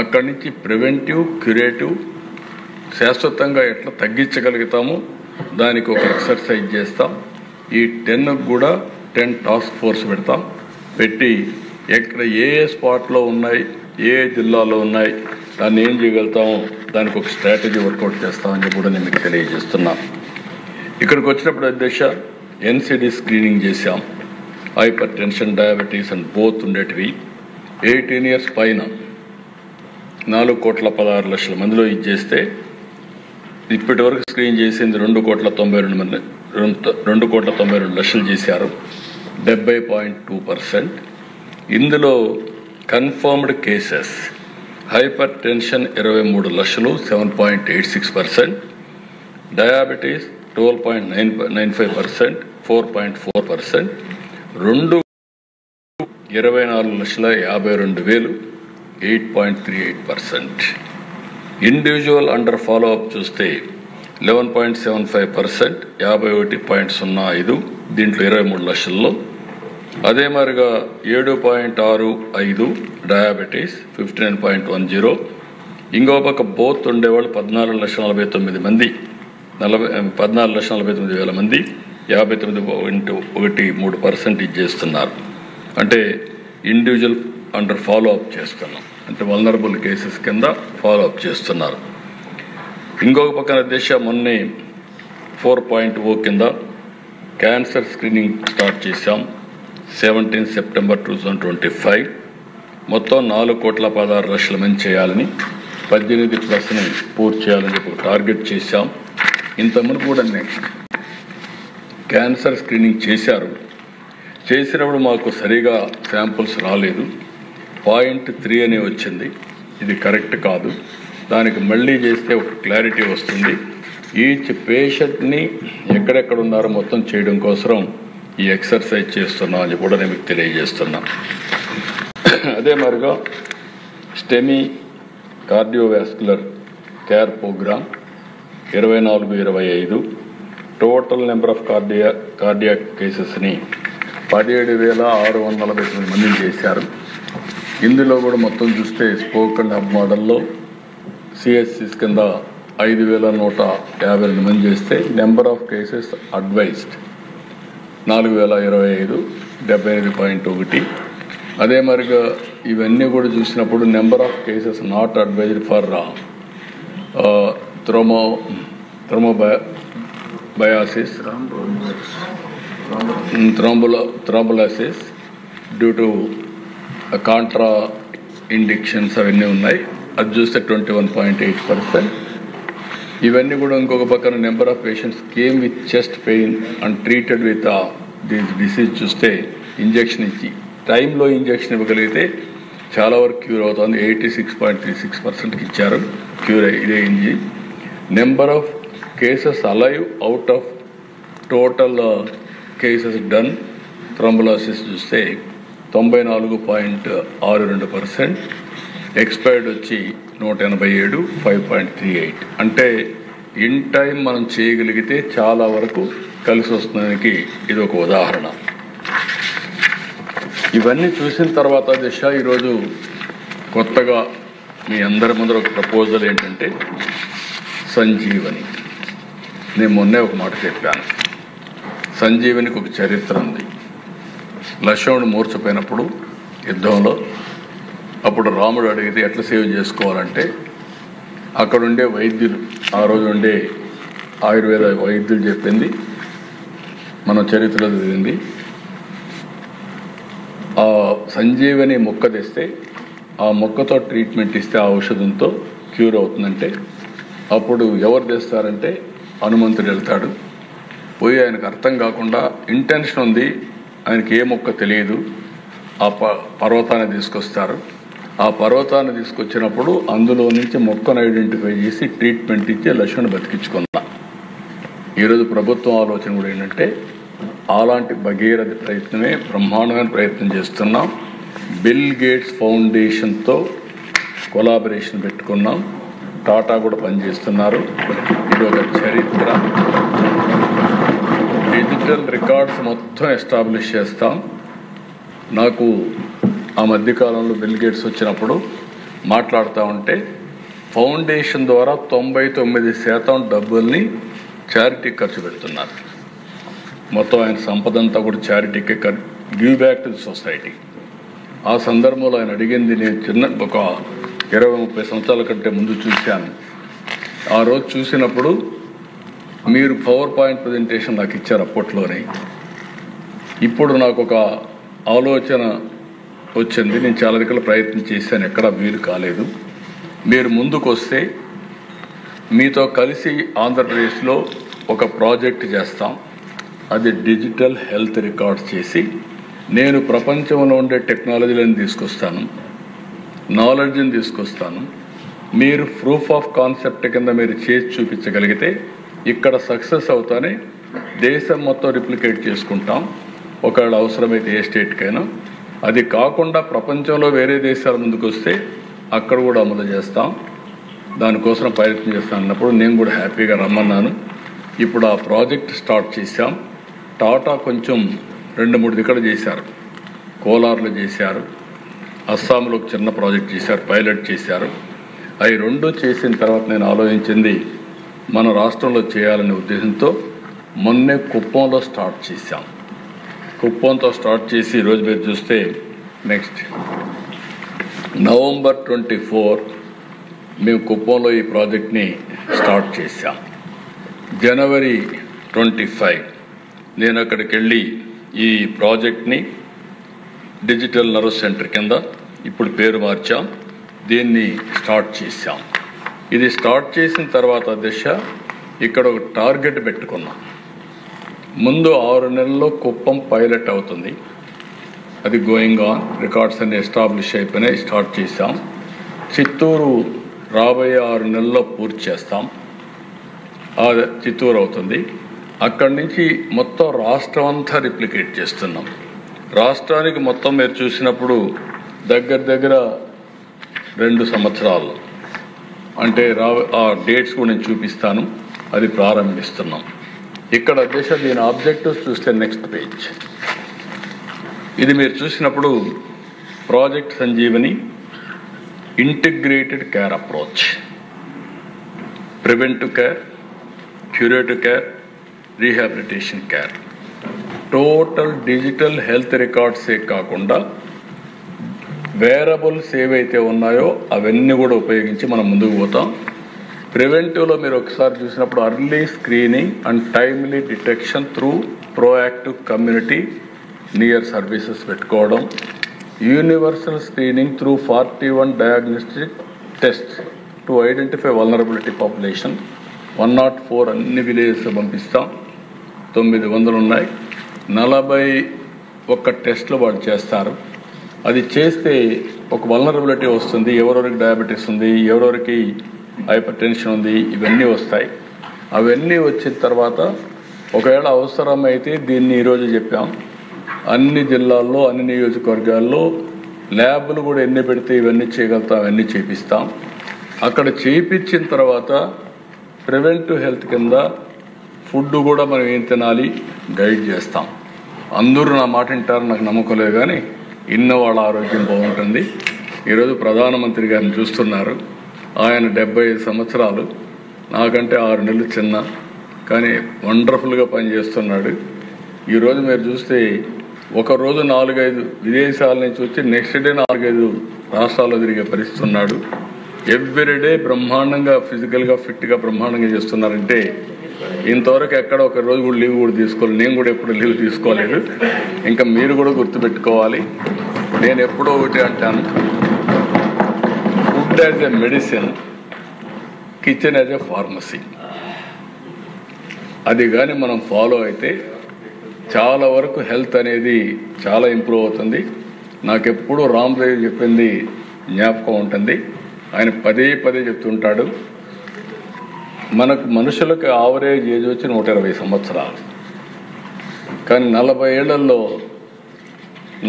అక్కడి నుంచి ప్రివెంటివ్, క్యూరేటివ్, శాశ్వతంగా ఎట్లా తగ్గించగలుగుతామో దానికి ఒక ఎక్సర్సైజ్ చేస్తాం. ఈ 10 కూడా 10 టాస్క్ ఫోర్స్ పెట్టి ఎక్కడ ఏ స్పాట్లో ఉన్నాయి, ఏ జిల్లాలో ఉన్నాయి, దాన్ని ఏం చేయగలుగుతామో దానికి ఒక స్ట్రాటజీ వర్కౌట్ చేస్తామని చెప్పి కూడా నేను మీకు తెలియజేస్తున్నాను. ఇక్కడికి వచ్చినప్పుడు అధ్యక్ష ఎన్సిడి స్క్రీనింగ్ చేశాం. Hyper tension, diabetes and both ఉండేటివి. 18 years పైన 4,16,00,000 మందిలో ఇది చేస్తే ఇప్పటి వరకు స్క్రీన్ చేసింది 2,92,00,000 చేశారు, 70.2%. ఇందులో confirmed cases hyper tension 23,00,000, 7.86%, diabetes 12.95%, 4.4%, 24,52,000, 8.38%. Individual under follow up చూస్తే 11.75%, 51.05, దీంట్లో 23 లక్షల్లో అదే మరిగా 7.65 డయాబెటీస్ 59.10. ఇంకో పక్క బోత్ ఉండేవాళ్ళు 14,49,000 మంది, 14,49,000 మంది 59.13% ఇచ్చేస్తున్నారు. అంటే ఇండివిజువల్ అండర్ ఫాలో అప్ చేస్తున్నాం, అంటే వల్నరబుల్ కేసెస్ కింద ఫాలో అప్ చేస్తున్నారు. ఇంకొక పక్కన దిశ మొన్నే 4.0 కింద క్యాన్సర్ స్క్రీనింగ్ స్టార్ట్ చేశాం. 17 సెప్టెంబర్ 2025 మొత్తం 4,16,00,000 మంది చేయాలని, 18+ పూర్తి చేయాలని చెప్పి టార్గెట్ చేశాం. ఇంతకుముందు కూడా క్యాన్సర్ స్క్రీనింగ్ చేసినప్పుడు మాకు సరిగా శాంపుల్స్ రాలేదు. 0.3 అని వచ్చింది. ఇది కరెక్ట్ కాదు. దానికి మళ్ళీ చేస్తే ఒక క్లారిటీ వస్తుంది. ఈచ్ పేషెంట్ని ఎక్కడెక్కడ ఉన్నారో మొత్తం చేయడం కోసం ఈ ఎక్సర్సైజ్ చేస్తున్నాం అని కూడా నేను మీకు తెలియజేస్తున్నా. అదే మరిగా STEMI cardiovascular care programme 24-25 total number of cardiac కేసెస్ని 17,649 మందిని చేశారు. ఇందులో కూడా మొత్తం చూస్తే స్పోక్ అండ్ హబ్ మోడల్లో సిఎస్సిస్ కింద 5,152 మంది చేస్తే నెంబర్ ఆఫ్ కేసెస్ అడ్వైజ్డ్ 4,025 78.1. అదే మరిగా ఇవన్నీ కూడా చూసినప్పుడు number of cases not advised for థ్రోంబోబయాసిస్ thrombolysis due to contraindications అవన్నీ ఉన్నాయి. అది చూస్తే 21.8%. ఇవన్నీ కూడా ఇంకొక పక్కన number of patients came with chest pain and treated with this disease చూస్తే ఇంజెక్షన్ ఇచ్చి టైంలో ఇంజెక్షన్ ఇవ్వగలిగితే చాలా వరకు క్యూర్ అవుతుంది. 86.36%కి ఇచ్చారు, క్యూర్ ఇదేంది. Number of cases alive out of total cases done thrombolysis చూస్తే 94.62%. ఎక్స్పైర్డ్ వచ్చి 187 5.38. అంటే ఇన్ టైం మనం చేయగలిగితే చాలా వరకు కలిసి వస్తుందానికి ఇది ఒక ఉదాహరణ. ఇవన్నీ చూసిన తర్వాత దిశ ఈరోజు కొత్తగా మీ అందరి ముందర ఒక ప్రపోజల్ ఏంటంటే సంజీవని. నేను మొన్నే ఒక మాట చెప్పాను. సంజీవనికి ఒక చరిత్ర ఉంది. లక్ష్మణుడు మూర్చపోయినప్పుడు యుద్ధంలో అప్పుడు రాముడు అడిగితే ఎట్లా సేవ్ చేసుకోవాలంటే అక్కడుండే వైద్యులు, ఆ రోజు ఉండే ఆయుర్వేద వైద్యులు చెప్పింది మనం చరిత్రలో చదివింది. ఆ సంజీవని మొక్క తెస్తే ఆ మొక్కతో ట్రీట్మెంట్ ఇస్తే ఆ ఔషధంతో క్యూర్ అవుతుందంటే అప్పుడు ఎవరు తెస్తారంటే హనుమంతుడు వెళ్తాడు. పోయి ఆయనకు అర్థం కాకుండా ఇంటెన్షన్ ఉంది, ఆయనకి ఏ మొక్క తెలియదు. ఆ పర్వతాన్ని తీసుకొస్తారు. ఆ పర్వతాన్ని తీసుకొచ్చినప్పుడు అందులో నుంచి మొక్కను ఐడెంటిఫై చేసి ట్రీట్మెంట్ ఇచ్చి లక్ష్మణ్ బతికించుకుందాం. ఈరోజు ప్రభుత్వం ఆలోచన కూడా ఏంటంటే అలాంటి భగీరథ ప్రయత్నమే, బ్రహ్మాండమైన ప్రయత్నం చేస్తున్నాం. బిల్ గేట్స్ ఫౌండేషన్తో కొలాబరేషన్ పెట్టుకున్నాం. టాటా కూడా పనిచేస్తున్నారు. ఇది ఒక చరిత్ర. డిజిటల్ రికార్డ్స్ మొత్తం ఎస్టాబ్లిష్ చేస్తాం. నాకు ఆ మధ్యకాలంలో బిల్ గేట్స్ వచ్చినప్పుడు మాట్లాడుతూ ఉంటే ఫౌండేషన్ ద్వారా 99% డబ్బుల్ని చారిటీ ఖర్చు పెడుతున్నారు. మొత్తం ఆయన సంపద అంతా కూడా చారిటీకే give back to the society. ఆ సందర్భంలో ఆయన అడిగింది నేను ఒక 20-30 సంవత్సరాల కంటే ముందు చూశాను. ఆ రోజు చూసినప్పుడు మీరు పవర్ పాయింట్ ప్రజెంటేషన్ నాకు ఇచ్చారు అప్పట్లోనే. ఇప్పుడు నాకు ఒక ఆలోచన వచ్చింది. నేను చాలా రకాల ప్రయత్నం చేశాను, ఎక్కడా వీలు కాలేదు. మీరు ముందుకు వస్తే మీతో కలిసి ఆంధ్రప్రదేశ్లో ఒక ప్రాజెక్ట్ చేస్తాం. అది డిజిటల్ హెల్త్ రికార్డ్స్ చేసి నేను ప్రపంచంలో ఉండే టెక్నాలజీలను తీసుకొస్తాను, నాలెడ్జ్ని తీసుకొస్తాను. మీరు ప్రూఫ్ ఆఫ్ కాన్సెప్ట్ కింద మీరు చేసి చూపించగలిగితే ఇక్కడ సక్సెస్ అవుతానే దేశం మొత్తం రిప్లికేట్ చేసుకుంటాం. ఒకవేళ అవసరమైతే ఏ స్టేట్కైనా. అది కాకుండా ప్రపంచంలో వేరే దేశాల ముందుకు వస్తే అక్కడ కూడా అమలు చేస్తాం. దానికోసం ప్రయత్నం చేస్తాను అన్నప్పుడు నేను కూడా హ్యాపీగా రమ్మన్నాను. ఇప్పుడు ఆ ప్రాజెక్ట్ స్టార్ట్ చేశాం. టాటా కొంచెం 2-3 దిక్కలు చేశారు. కోలార్లో చేశారు, అస్సాంలో ఒక చిన్న ప్రాజెక్ట్ చేశారు, పైలట్ చేశారు. అవి రెండు చేసిన తర్వాత నేను ఆలోచించింది మన రాష్ట్రంలో చేయాలనే ఉద్దేశంతో మొన్నే కుప్పంలో స్టార్ట్ చేశాం. కుప్పంతో స్టార్ట్ చేసి ఈరోజు మీరు చూస్తే నెక్స్ట్ November 24 మేము కుప్పంలో ఈ ప్రాజెక్ట్ని స్టార్ట్ చేశాం. January 25 నేను అక్కడికి వెళ్ళి ఈ ప్రాజెక్ట్ని డిజిటల్ నర్వ్ సెంటర్ కింద ఇప్పుడు పేరు మార్చాం, దీన్ని స్టార్ట్ చేశాం. ఇది స్టార్ట్ చేసిన తర్వాత దిశ ఇక్కడ ఒక టార్గెట్ పెట్టుకున్నాం. ముందు 6 నెలల్లో కుప్పం పైలట్ అవుతుంది, అది గోయింగ్ ఆన్, రికార్డ్స్ అన్ని ఎస్టాబ్లిష్ అయిపోయినాయి, స్టార్ట్ చేశాం. చిత్తూరు రాబోయే 6 నెలల్లో పూర్తి చేస్తాం, చిత్తూరు అవుతుంది. అక్కడి నుంచి మొత్తం రాష్ట్రం అంతా రిప్లికేట్ చేస్తున్నాం. రాష్ట్రానికి మొత్తం మీరు చూసినప్పుడు దగ్గర 2 సంవత్సరాలు, అంటే ఆ డేట్స్ కూడా నేను చూపిస్తాను, అది ప్రారంభిస్తున్నాం. ఇక్కడ దీని ఆబ్జెక్టివ్స్ చూస్తే నెక్స్ట్ పేజ్, ఇది మీరు చూసినప్పుడు project Sanjeevani integrated care approach, preventive care, curative care, rehabilitation care, total digital health రికార్డ్సే కాకుండా వేరబుల్స్ ఏవైతే ఉన్నాయో అవన్నీ కూడా ఉపయోగించి మనం ముందుకు పోతాం. ప్రివెంటివ్లో మీరు ఒకసారి చూసినప్పుడు early screening and timely detection through proactive community near services పెట్టుకోవడం, universal screening through 41 diagnostic test to identify vulnerability population. 104 అన్ని విలేజెస్ పంపిస్తాం, 900 ఉన్నాయి. 41 టెస్ట్లు వాళ్ళు చేస్తారు. అది చేస్తే ఒక వల్నరబిలిటీ వస్తుంది, ఎవరెవరికి డయాబెటీస్ ఉంది, ఎవరెవరికి హైపర్ టెన్షన్ ఉంది, ఇవన్నీ వస్తాయి. అవన్నీ వచ్చిన తర్వాత ఒకవేళ అవసరమైతే దీన్ని ఈరోజు చెప్పాం, అన్ని జిల్లాల్లో అన్ని నియోజకవర్గాల్లో ల్యాబ్లు కూడా ఎన్ని పెడితే ఇవన్నీ చేయగలుగుతాం, అవన్నీ చేపిస్తాం. అక్కడ చేయించిన తర్వాత ప్రివెంటివ్ హెల్త్ కింద ఫుడ్ కూడా మనం ఏం తినాలి గైడ్ చేస్తాం. అందరూ నా మాట వింటారు నాకు నమ్మకం లేదు, కానీ ఇన్న వాళ్ళ ఆరోగ్యం బాగుంటుంది. ఈరోజు ప్రధానమంత్రి గారిని చూస్తున్నారు, ఆయన 75 సంవత్సరాలు, నాకంటే 6 నెలలు చిన్న, కానీ వండర్ఫుల్గా పనిచేస్తున్నాడు. ఈరోజు మీరు చూస్తే ఒకరోజు 4-5 విదేశాల నుంచి వచ్చి నెక్స్ట్ డే 4-5 రాష్ట్రాల్లో తిరిగే పరిస్థితి ఉన్నాడు. ఎవ్రీడే బ్రహ్మాండంగా ఫిజికల్గా ఫిట్గా బ్రహ్మాండంగా చేస్తున్నారంటే ఇంతవరకు ఎక్కడ ఒక రోజు కూడా లీవ్ కూడా తీసుకోలేదు. నేను కూడా ఎప్పుడు లీవ్ తీసుకోలేదు. ఇంకా మీరు కూడా గుర్తుపెట్టుకోవాలి, నేను ఎప్పుడో ఒకటి అంటాను, food as a medicine, kitchen as a pharmacy. అది కానీ మనం ఫాలో అయితే చాలా వరకు హెల్త్ అనేది చాలా ఇంప్రూవ్ అవుతుంది. నాకెప్పుడు రామ్దేవ్ చెప్పింది జ్ఞాపకం ఉంటుంది. ఆయన పదే చెప్తుంటాడు, మనకు మనుషులకు ఆవరేజ్ ఏజ్ వచ్చి 120 సంవత్సరాలు, కానీ 40 ఏళ్లలో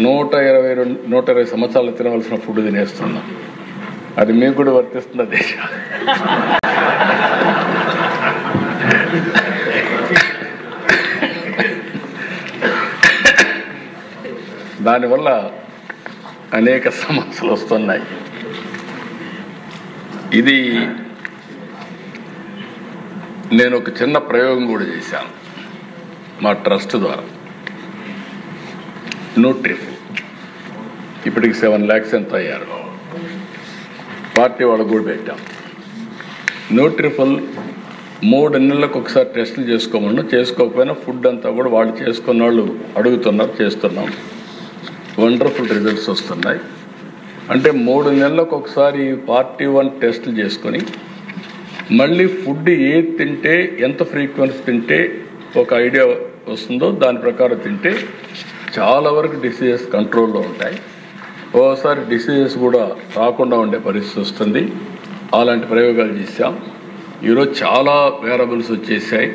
120 సంవత్సరాలు తినవలసిన ఫుడ్ తినేస్తున్నాం. అది మీకు కూడా వర్తిస్తుంది దేశ. దానివల్ల అనేక సమస్యలు వస్తున్నాయి. ఇది నేను ఒక చిన్న ప్రయోగం కూడా చేశాను మా ట్రస్ట్ ద్వారా. న్యూట్రిఫుల్ ఇప్పటికి 7 lakhs ఎంత అయ్యారు, పార్టీ వాళ్ళకు కూడా పెట్టాం. న్యూట్రిఫుల్ 3 నెలలకు ఒకసారి టెస్టులు చేసుకోమన్నా, చేసుకోకపోయినా ఫుడ్ అంతా కూడా వాళ్ళు చేసుకున్న వాళ్ళు అడుగుతున్నారు, చేస్తున్నాం. వండర్ఫుల్ రిజల్ట్స్ వస్తున్నాయి. అంటే 3 నెలలకు ఒకసారి పార్టీ 1 టెస్టులు చేసుకొని మళ్ళీ ఫుడ్ ఏది తింటే ఎంత ఫ్రీక్వెన్సీ తింటే ఒక ఐడియా వస్తుందో దాని ప్రకారం తింటే చాలా వరకు డిసీజెస్ కంట్రోల్లో ఉంటాయి. ఓసారి డిసీజెస్ కూడా రాకుండా ఉండే పరిస్థితి వస్తుంది. అలాంటి ప్రయోగాలు చేశాం. ఈరోజు చాలా వేరబుల్స్ వచ్చేసాయి.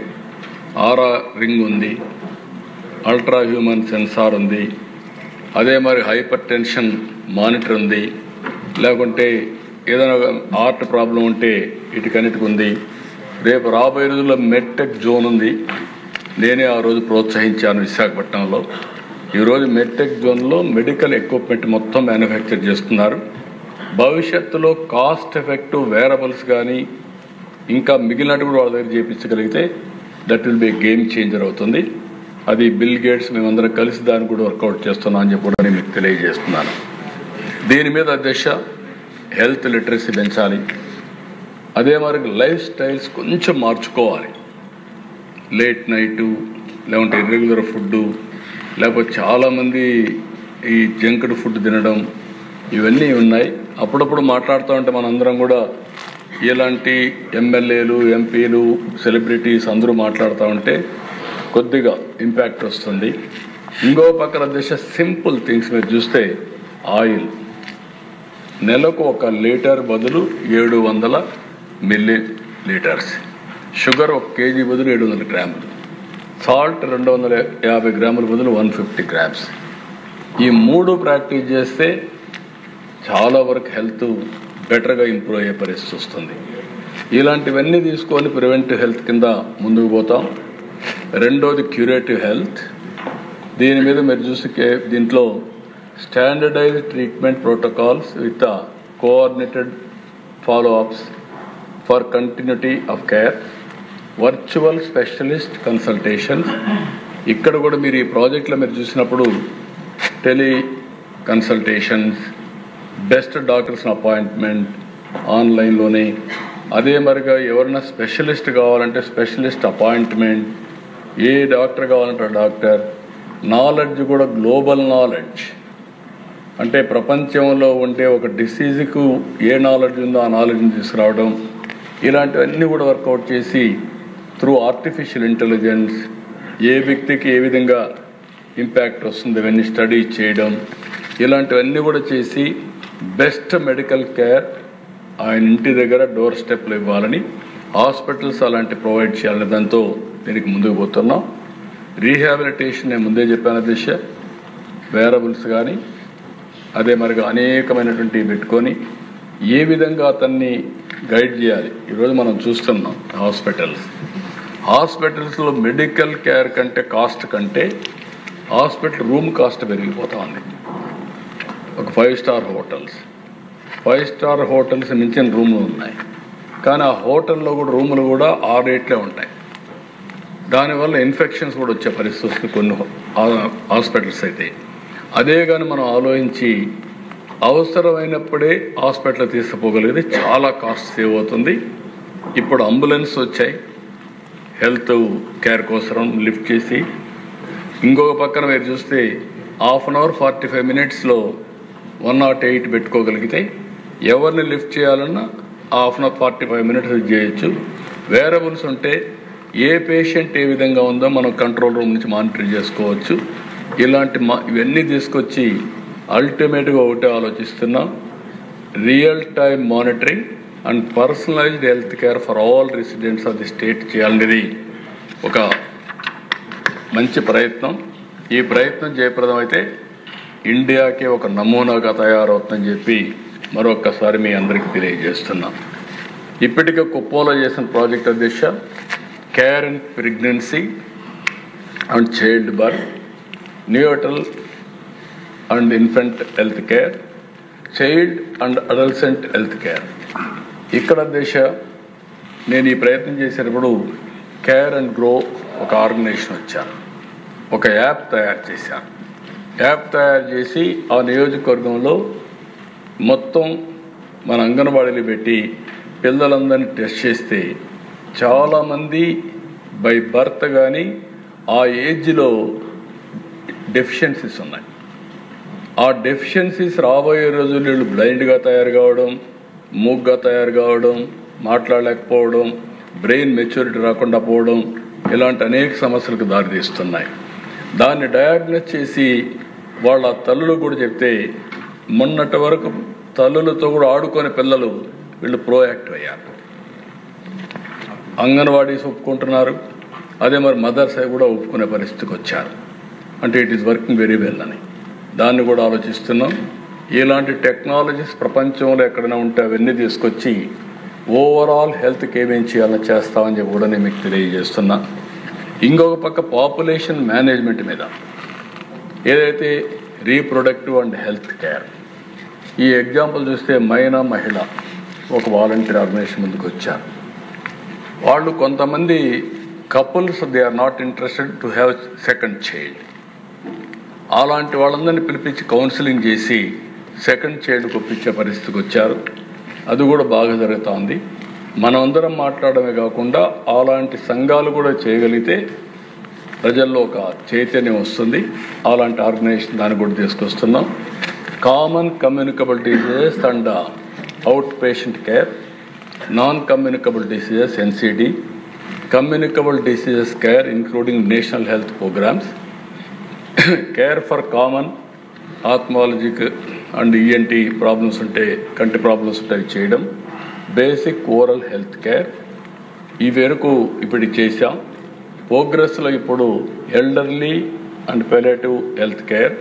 ఆరా రింగ్ ఉంది, అల్ట్రా హ్యూమన్ సెన్సార్ ఉంది, అదే మరి హైపర్ టెన్షన్ మానిటర్ ఉంది, లేకుంటే ఏదైనా హార్ట్ ప్రాబ్లం ఉంటే ఇటుకన్నిటికి ఉంది. రేపు రాబోయే రోజుల్లో మెడ్టెక్ జోన్ ఉంది. నేనే ఆ రోజు ప్రోత్సహించాను విశాఖపట్నంలో. ఈరోజు మెడ్టెక్ జోన్లో మెడికల్ ఎక్విప్మెంట్ మొత్తం మ్యానుఫ్యాక్చర్ చేస్తున్నారు. భవిష్యత్తులో కాస్ట్ ఎఫెక్టివ్ వేరబుల్స్ కానీ ఇంకా మిగిలినట్టు కూడా వాళ్ళ దగ్గర చేయించగలిగితే that will be game changer అవుతుంది. అది బిల్ గేట్స్ మేమందరం కలిసి దాన్ని కూడా వర్కౌట్ చేస్తున్నాం అని చెప్పి కూడా నేను మీకు తెలియజేస్తున్నాను. దీని మీద అధ్యక్ష హెల్త్ లిటరసీ పెంచాలి. అదే మరి లైఫ్ స్టైల్స్ కొంచెం మార్చుకోవాలి. లేట్ నైటు లేకుంటే ఇర్రెగ్యులర్ ఫుడ్డు లేకపోతే చాలామంది ఈ జంక్డ్ ఫుడ్ తినడం ఇవన్నీ ఉన్నాయి. అప్పుడప్పుడు మాట్లాడుతూ ఉంటే మనందరం కూడా ఇలాంటి ఎమ్మెల్యేలు ఎంపీలు సెలబ్రిటీస్ అందరూ మాట్లాడుతూ ఉంటే కొద్దిగా ఇంపాక్ట్ వస్తుంది. ఇంకో పక్కన దేశ సింపుల్ థింగ్స్ మీరు చూస్తే ఆయిల్ నెలకు 1 లీటర్ బదులు 700 మిల్లీ లీటర్స్, షుగర్ 1 కేజీ బదులు 700 గ్రాములు, సాల్ట్ 250 గ్రాముల బదులు 150 గ్రామ్స్. ఈ 3 ప్రాక్టీస్ చేస్తే చాలా వరకు హెల్త్ బెటర్గా ఇంప్రూవ్ అయ్యే పరిస్థితి వస్తుంది. ఇలాంటివన్నీ తీసుకొని ప్రివెంటివ్ హెల్త్ కింద ముందుకు పోతాం. రెండోది క్యూరేటివ్ హెల్త్. దీని మీద మీరు చూసి దీంట్లో standardised treatment protocols with coordinated follow ups for continuity of care, virtual specialist consultations. ఇక్కడ కూడా మీరు ఈ ప్రాజెక్ట్లో మీరు చూసినప్పుడు teleconsultations, best doctors appointment ఆన్లైన్లోనే, అదే మరిగా ఎవరైనా స్పెషలిస్ట్ కావాలంటే స్పెషలిస్ట్ అపాయింట్మెంట్, ఏ డాక్టర్ కావాలంటే డాక్టర్, నాలెడ్జ్ కూడా గ్లోబల్ నాలెడ్జ్ అంటే ప్రపంచంలో ఉండే ఒక డిసీజ్కు ఏ నాలెడ్జ్ ఉందో ఆ నాలెడ్జ్ని తీసుకురావడం, ఇలాంటివన్నీ కూడా వర్కౌట్ చేసి త్రూ ఆర్టిఫిషియల్ ఇంటెలిజెన్స్ ఏ వ్యక్తికి ఏ విధంగా ఇంపాక్ట్ వస్తుంది ఇవన్నీ స్టడీ చేయడం, ఇలాంటివన్నీ కూడా చేసి బెస్ట్ మెడికల్ కేర్ ఆయన ఇంటి దగ్గర డోర్ స్టెప్లు ఇవ్వాలని, హాస్పిటల్స్ అలాంటి ప్రొవైడ్ చేయాలని దాంతో దీనికి ముందుకు పోతున్నాం. రీహాబిలిటేషన్ నేను ముందే చెప్పాను దిశ, వేరబుల్స్ కానీ అదే మరిగా అనేకమైనటువంటి పెట్టుకొని ఏ విధంగా అతన్ని గైడ్ చేయాలి. ఈరోజు మనం చూస్తున్నాం హాస్పిటల్స్లో మెడికల్ కేర్ కంటే కాస్ట్ కంటే హాస్పిటల్ రూమ్ కాస్ట్ పెరిగిపోతా ఉంది. ఒక 5 స్టార్ హోటల్స్ మించిన రూములు ఉన్నాయి, కానీ ఆ హోటల్లో కూడా రూములు కూడా 6 రేట్లే ఉంటాయి. దానివల్ల ఇన్ఫెక్షన్స్ కూడా వచ్చే పరిస్థితి వస్తుంది కొన్ని హాస్పిటల్స్ అయితే. అదే కానీ మనం ఆలోచించి అవసరమైనప్పుడే హాస్పిటల్ తీసుకుపోగలిగితే చాలా కాస్ట్ సేవ్ అవుతుంది. ఇప్పుడు అంబులెన్స్ వచ్చాయి హెల్త్ కేర్ కోసం లిఫ్ట్ చేసి. ఇంకొక పక్కన మీరు చూస్తే 1/2 అవర్ 45 మినిట్స్లో 108 పెట్టుకోగలిగితే ఎవరిని లిఫ్ట్ చేయాలన్నా 1/2 అవర్ 45 మినిట్స్ చేయొచ్చు. వేరబుల్స్ ఉంటే ఏ పేషెంట్ ఏ విధంగా ఉందో మనం కంట్రోల్ రూమ్ నుంచి మానిటర్ చేసుకోవచ్చు. ఇలాంటి ఇవన్నీ తీసుకొచ్చి అల్టిమేట్గా ఒకటే ఆలోచిస్తున్నాం, real time monitoring and personalised health care for all residents of the state చేయాలనేది ఒక మంచి ప్రయత్నం. ఈ ప్రయత్నం జయప్రదం అయితే ఇండియాకే ఒక నమూనాగా తయారవుతుందని చెప్పి మరొక్కసారి మీ అందరికీ తెలియజేస్తున్నాం. ఇప్పటికే కుప్పంలో చేసిన ప్రాజెక్ట్ అధ్యక్ష care and pregnancy and child birth, న్యూటల్ and infant health care, child and adolescent health care. ఇక్కడ దేశ నేను ఈ ప్రయత్నం చేసేటప్పుడు కేర్ అండ్ గ్రో ఒక ఆర్గనైజేషన్ వచ్చాను, ఒక యాప్ తయారు చేశాను. యాప్ తయారు చేసి ఆ నియోజకవర్గంలో మొత్తం మన అంగన్వాడీలు పెట్టి పిల్లలందరినీ టెస్ట్ చేస్తే చాలామంది బై బర్త్ కానీ ఆ ఏజ్లో డెఫిషియన్సీస్ ఉన్నాయి. ఆ డెఫిషియన్సీస్ రాబోయే రోజుల్లో వీళ్ళు బ్లైండ్గా తయారు కావడం, మూగ్గా తయారు కావడం, మాట్లాడలేకపోవడం, బ్రెయిన్ మెచ్యూరిటీ రాకుండా పోవడం, ఇలాంటి అనేక సమస్యలకు దారితీస్తున్నాయి. దాన్ని డయాగ్నోస్ చేసి వాళ్ళ తల్లులు కూడా చెప్తే మొన్నటి వరకు తల్లులతో కూడా ఆడుకునే పిల్లలు వీళ్ళు ప్రోయాక్టివ్ అయ్యారు. అంగన్వాడీస్ ఒప్పుకుంటున్నారు, అదే మరి మదర్స్ కూడా ఒప్పుకునే పరిస్థితికి వచ్చారు. అంటే it is working very well అని దాన్ని కూడా ఆలోచిస్తున్నాం. ఇలాంటి టెక్నాలజీస్ ప్రపంచంలో ఎక్కడైనా ఉంటే అవన్నీ తీసుకొచ్చి ఓవరాల్ హెల్త్కి ఏమేం చేయాలని చేస్తామని చెప్పి కూడా నేను మీకు తెలియజేస్తున్నా. ఇంకొక పక్క పాపులేషన్ మేనేజ్మెంట్ మీద ఏదైతే రీప్రొడక్టివ్ అండ్ హెల్త్ కేర్, ఈ ఎగ్జాంపుల్ చూస్తే మహిళ ఒక వాలంటీర్ ఆర్గనైజేషన్ ముందుకు వచ్చారు. వాళ్ళు కొంతమంది couples they are not interested to have second child. అలాంటి వాళ్ళందరినీ పిలిపించి కౌన్సిలింగ్ చేసి సెకండ్ చైల్డ్కి ఒప్పించే పరిస్థితికి వచ్చారు. అది కూడా బాగా జరుగుతోంది. మనమందరం మాట్లాడమే కాకుండా అలాంటి సంఘాలు కూడా చేయగలిగితే ప్రజల్లో ఒక చైతన్యం వస్తుంది. అలాంటి ఆర్గనైజేషన్ దాన్ని కూడా తీసుకొస్తున్నాం. Common communicable diseases and outpatient care, non communicable diseases NCD, communicable diseases care including national health programmes, care for common ophthalmologic and ENT problems ఉంటే, కంటి ప్రాబ్లమ్స్ ఉంటే చేయడం, బేసిక్ ఓరల్ హెల్త్ కేర్ ఈ వరకు ఇప్పుడు చేశాం. ప్రోగ్రెస్లో ఇప్పుడు elderly and palliative health care,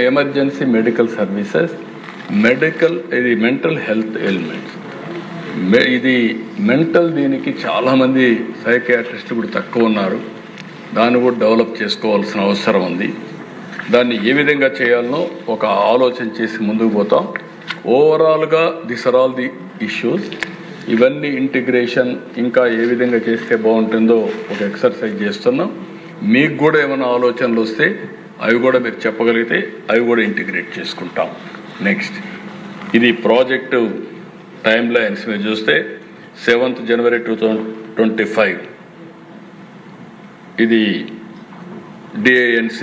emergency medical services, ఇది మెంటల్ హెల్త్ ఎలిమెంట్స్. ఇది మెంటల్, దీనికి చాలామంది సైకియాట్రిస్టులు కూడా తక్కువ ఉన్నారు. దాన్ని కూడా డెవలప్ చేసుకోవాల్సిన అవసరం ఉంది. దాన్ని ఏ విధంగా చేయాలనో ఒక ఆలోచన చేసి ముందుకు పోతాం. ఓవరాల్గా this are all the issues. ఇవన్నీ ఇంటిగ్రేషన్ ఇంకా ఏ విధంగా చేస్తే బాగుంటుందో ఒక ఎక్సర్సైజ్ చేస్తున్నాం. మీకు కూడా ఏమైనా ఆలోచనలు వస్తే అవి కూడా మీరు చెప్పగలిగితే అవి కూడా ఇంటిగ్రేట్ చేసుకుంటాం. నెక్స్ట్, ఇది ప్రాజెక్టు టైమ్ లైన్స్ మీరు చూస్తే 7th January 2025 ఇది DINC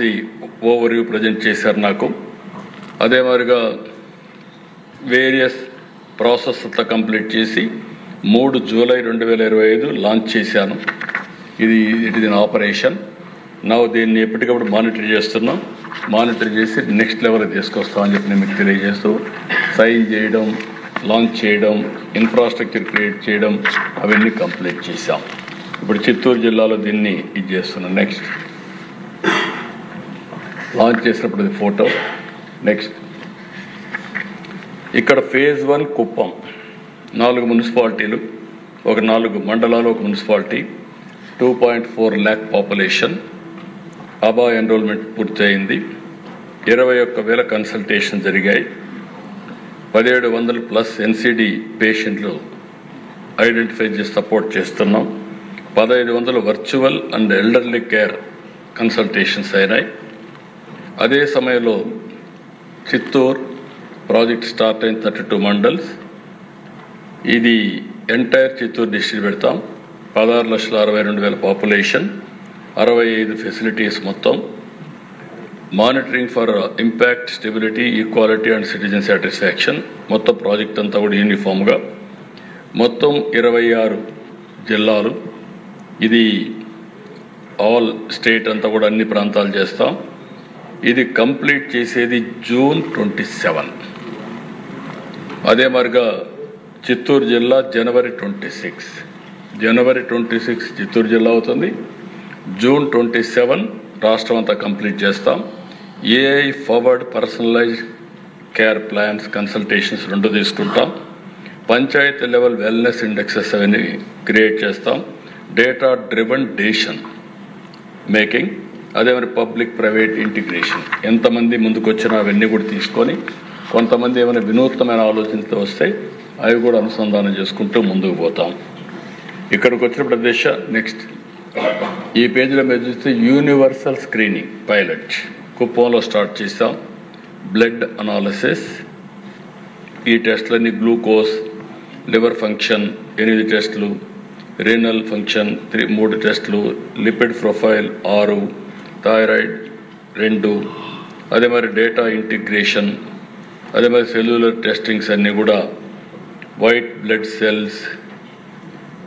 ఓవర్వ్యూ ప్రజెంట్ చేశారు నాకు. అదే మాదిరిగా వేరియస్ ప్రాసెస్ అంతా కంప్లీట్ చేసి 3 July 2025 లాంచ్ చేశాను. ఇది ఇట్ ఇస్ ఆపరేషన్. నా దీన్ని ఎప్పటికప్పుడు మానిటర్ చేస్తున్నాం. మానిటర్ చేసి నెక్స్ట్ లెవెల్కి తీసుకొస్తామని చెప్పి నేను మీకు తెలియజేస్తూ, సైన్ చేయడం, లాంచ్ చేయడం, ఇన్ఫ్రాస్ట్రక్చర్ క్రియేట్ చేయడం అవన్నీ కంప్లీట్ చేశాం. ఇప్పుడు చిత్తూరు జిల్లాలో దీన్ని ఇది చేస్తున్నాం. నెక్స్ట్, లాంచ్ చేసినప్పుడు ఇది ఫోటో. నెక్స్ట్, ఇక్కడ phase 1 కుప్పం, 4 మున్సిపాలిటీలు, ఒక 4 మండలాలు, ఒక మున్సిపాలిటీ, 2.4 lakh పాపులేషన్. అబా ఎన్రోల్మెంట్ పూర్తయింది. 21,000 కన్సల్టేషన్ జరిగాయి. 1700+ NCD పేషెంట్లు ఐడెంటిఫై చేసి సపోర్ట్ చేస్తున్నాం. 1500 virtual and elderly care consultations అయినాయి. అదే సమయంలో చిత్తూరు ప్రాజెక్ట్ స్టార్ట్ అయిన 32 మండల్స్. ఇది ఎంటైర్ చిత్తూరు డిస్ట్రిక్ట్ పెడతాం. 16,62,000 పాపులేషన్, 65 ఫెసిలిటీస్ మొత్తం. Monitoring for impact, stability, equality and citizen satisfaction. మొత్తం ప్రాజెక్ట్ అంతా కూడా యూనిఫామ్గా. మొత్తం 26 జిల్లాలు. ఇది ఆల్ స్టేట్ అంతా కూడా అన్ని ప్రాంతాలు చేస్తాం. ఇది కంప్లీట్ చేసేది June 27. అదే మరిగా చిత్తూరు జిల్లా January 26 చిత్తూరు జిల్లా అవుతుంది. June 27 రాష్ట్రం అంతా కంప్లీట్ చేస్తాం. AI forward personalised care plans consultations 2 తీసుకుంటాం. పంచాయతీ లెవెల్ వెల్నెస్ ఇండెక్సెస్ అవన్నీ క్రియేట్ చేస్తాం. డేటా డ్రివన్ డెసిషన్ మేకింగ్, అదే మరి పబ్లిక్ ప్రైవేట్ ఇంటిగ్రేషన్. ఎంతమంది ముందుకు వచ్చినా అవన్నీ కూడా తీసుకొని, కొంతమంది ఏమైనా వినూత్నమైన ఆలోచనతో వస్తే అవి కూడా అనుసంధానం చేసుకుంటూ ముందుకు పోతాం. ఇక్కడికి వచ్చినప్పుడు దేశ నెక్స్ట్ ఈ పేజీలో మీరు చూస్తే యూనివర్సల్ స్క్రీనింగ్ పైలట్ కుప్పంలో స్టార్ట్ చేస్తాం. బ్లడ్ అనాలిసిస్, ఈ టెస్ట్లన్నీ గ్లూకోజ్, లివర్ ఫంక్షన్ 8 టెస్టులు, రీనల్ ఫంక్షన్ 3 టెస్టులు, లిపిడ్ ప్రొఫైల్ 6, థైరాయిడ్ 2, అదే మరి డేటా ఇంటిగ్రేషన్, అదే మరి సెల్యులర్ టెస్టింగ్స్ అన్నీ కూడా. White blood cells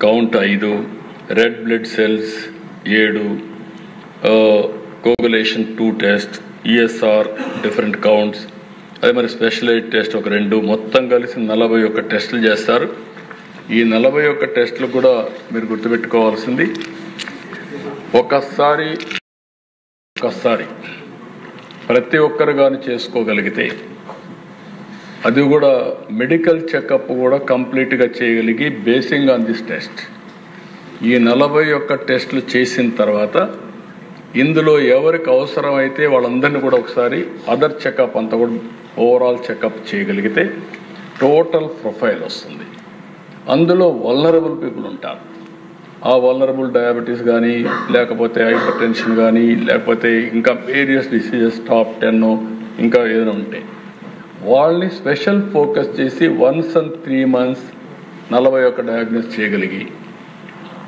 count 5, red blood cells 7, coagulation 2 test, ESR different counts, అదే మరి స్పెషలైజ్ టెస్ట్ ఒక 2, మొత్తం కలిసి 41 టెస్టులు చేస్తారు. ఈ 41 టెస్టులు కూడా మీరు గుర్తుపెట్టుకోవాల్సింది, ఒకసారి ప్రతి ఒక్కరు కానీ చేసుకోగలిగితే, అది కూడా మెడికల్ చెకప్ కూడా కంప్లీట్గా చేయగలిగి బేసింగ్ ఆన్ దిస్ టెస్ట్. ఈ 41 టెస్టులు చేసిన తర్వాత ఇందులో ఎవరికి అవసరమైతే వాళ్ళందరినీ కూడా ఒకసారి అదర్ చెకప్ అంతా కూడా ఓవరాల్ చెకప్ చేయగలిగితే టోటల్ ప్రొఫైల్ వస్తుంది. అందులో వల్నరబుల్ పీపుల్ ఉంటారు. ఆ వల్నరబుల్ డయాబెటీస్ కానీ, లేకపోతే హైపర్ టెన్షన్ కానీ, లేకపోతే ఇంకా వేరియస్ డిసీజెస్ టాప్ 10 ఇంకా ఏదైనా ఉంటాయి, వాళ్ళని స్పెషల్ ఫోకస్ చేసి 3 months 41 డయాగ్నోస్ చేయగలిగి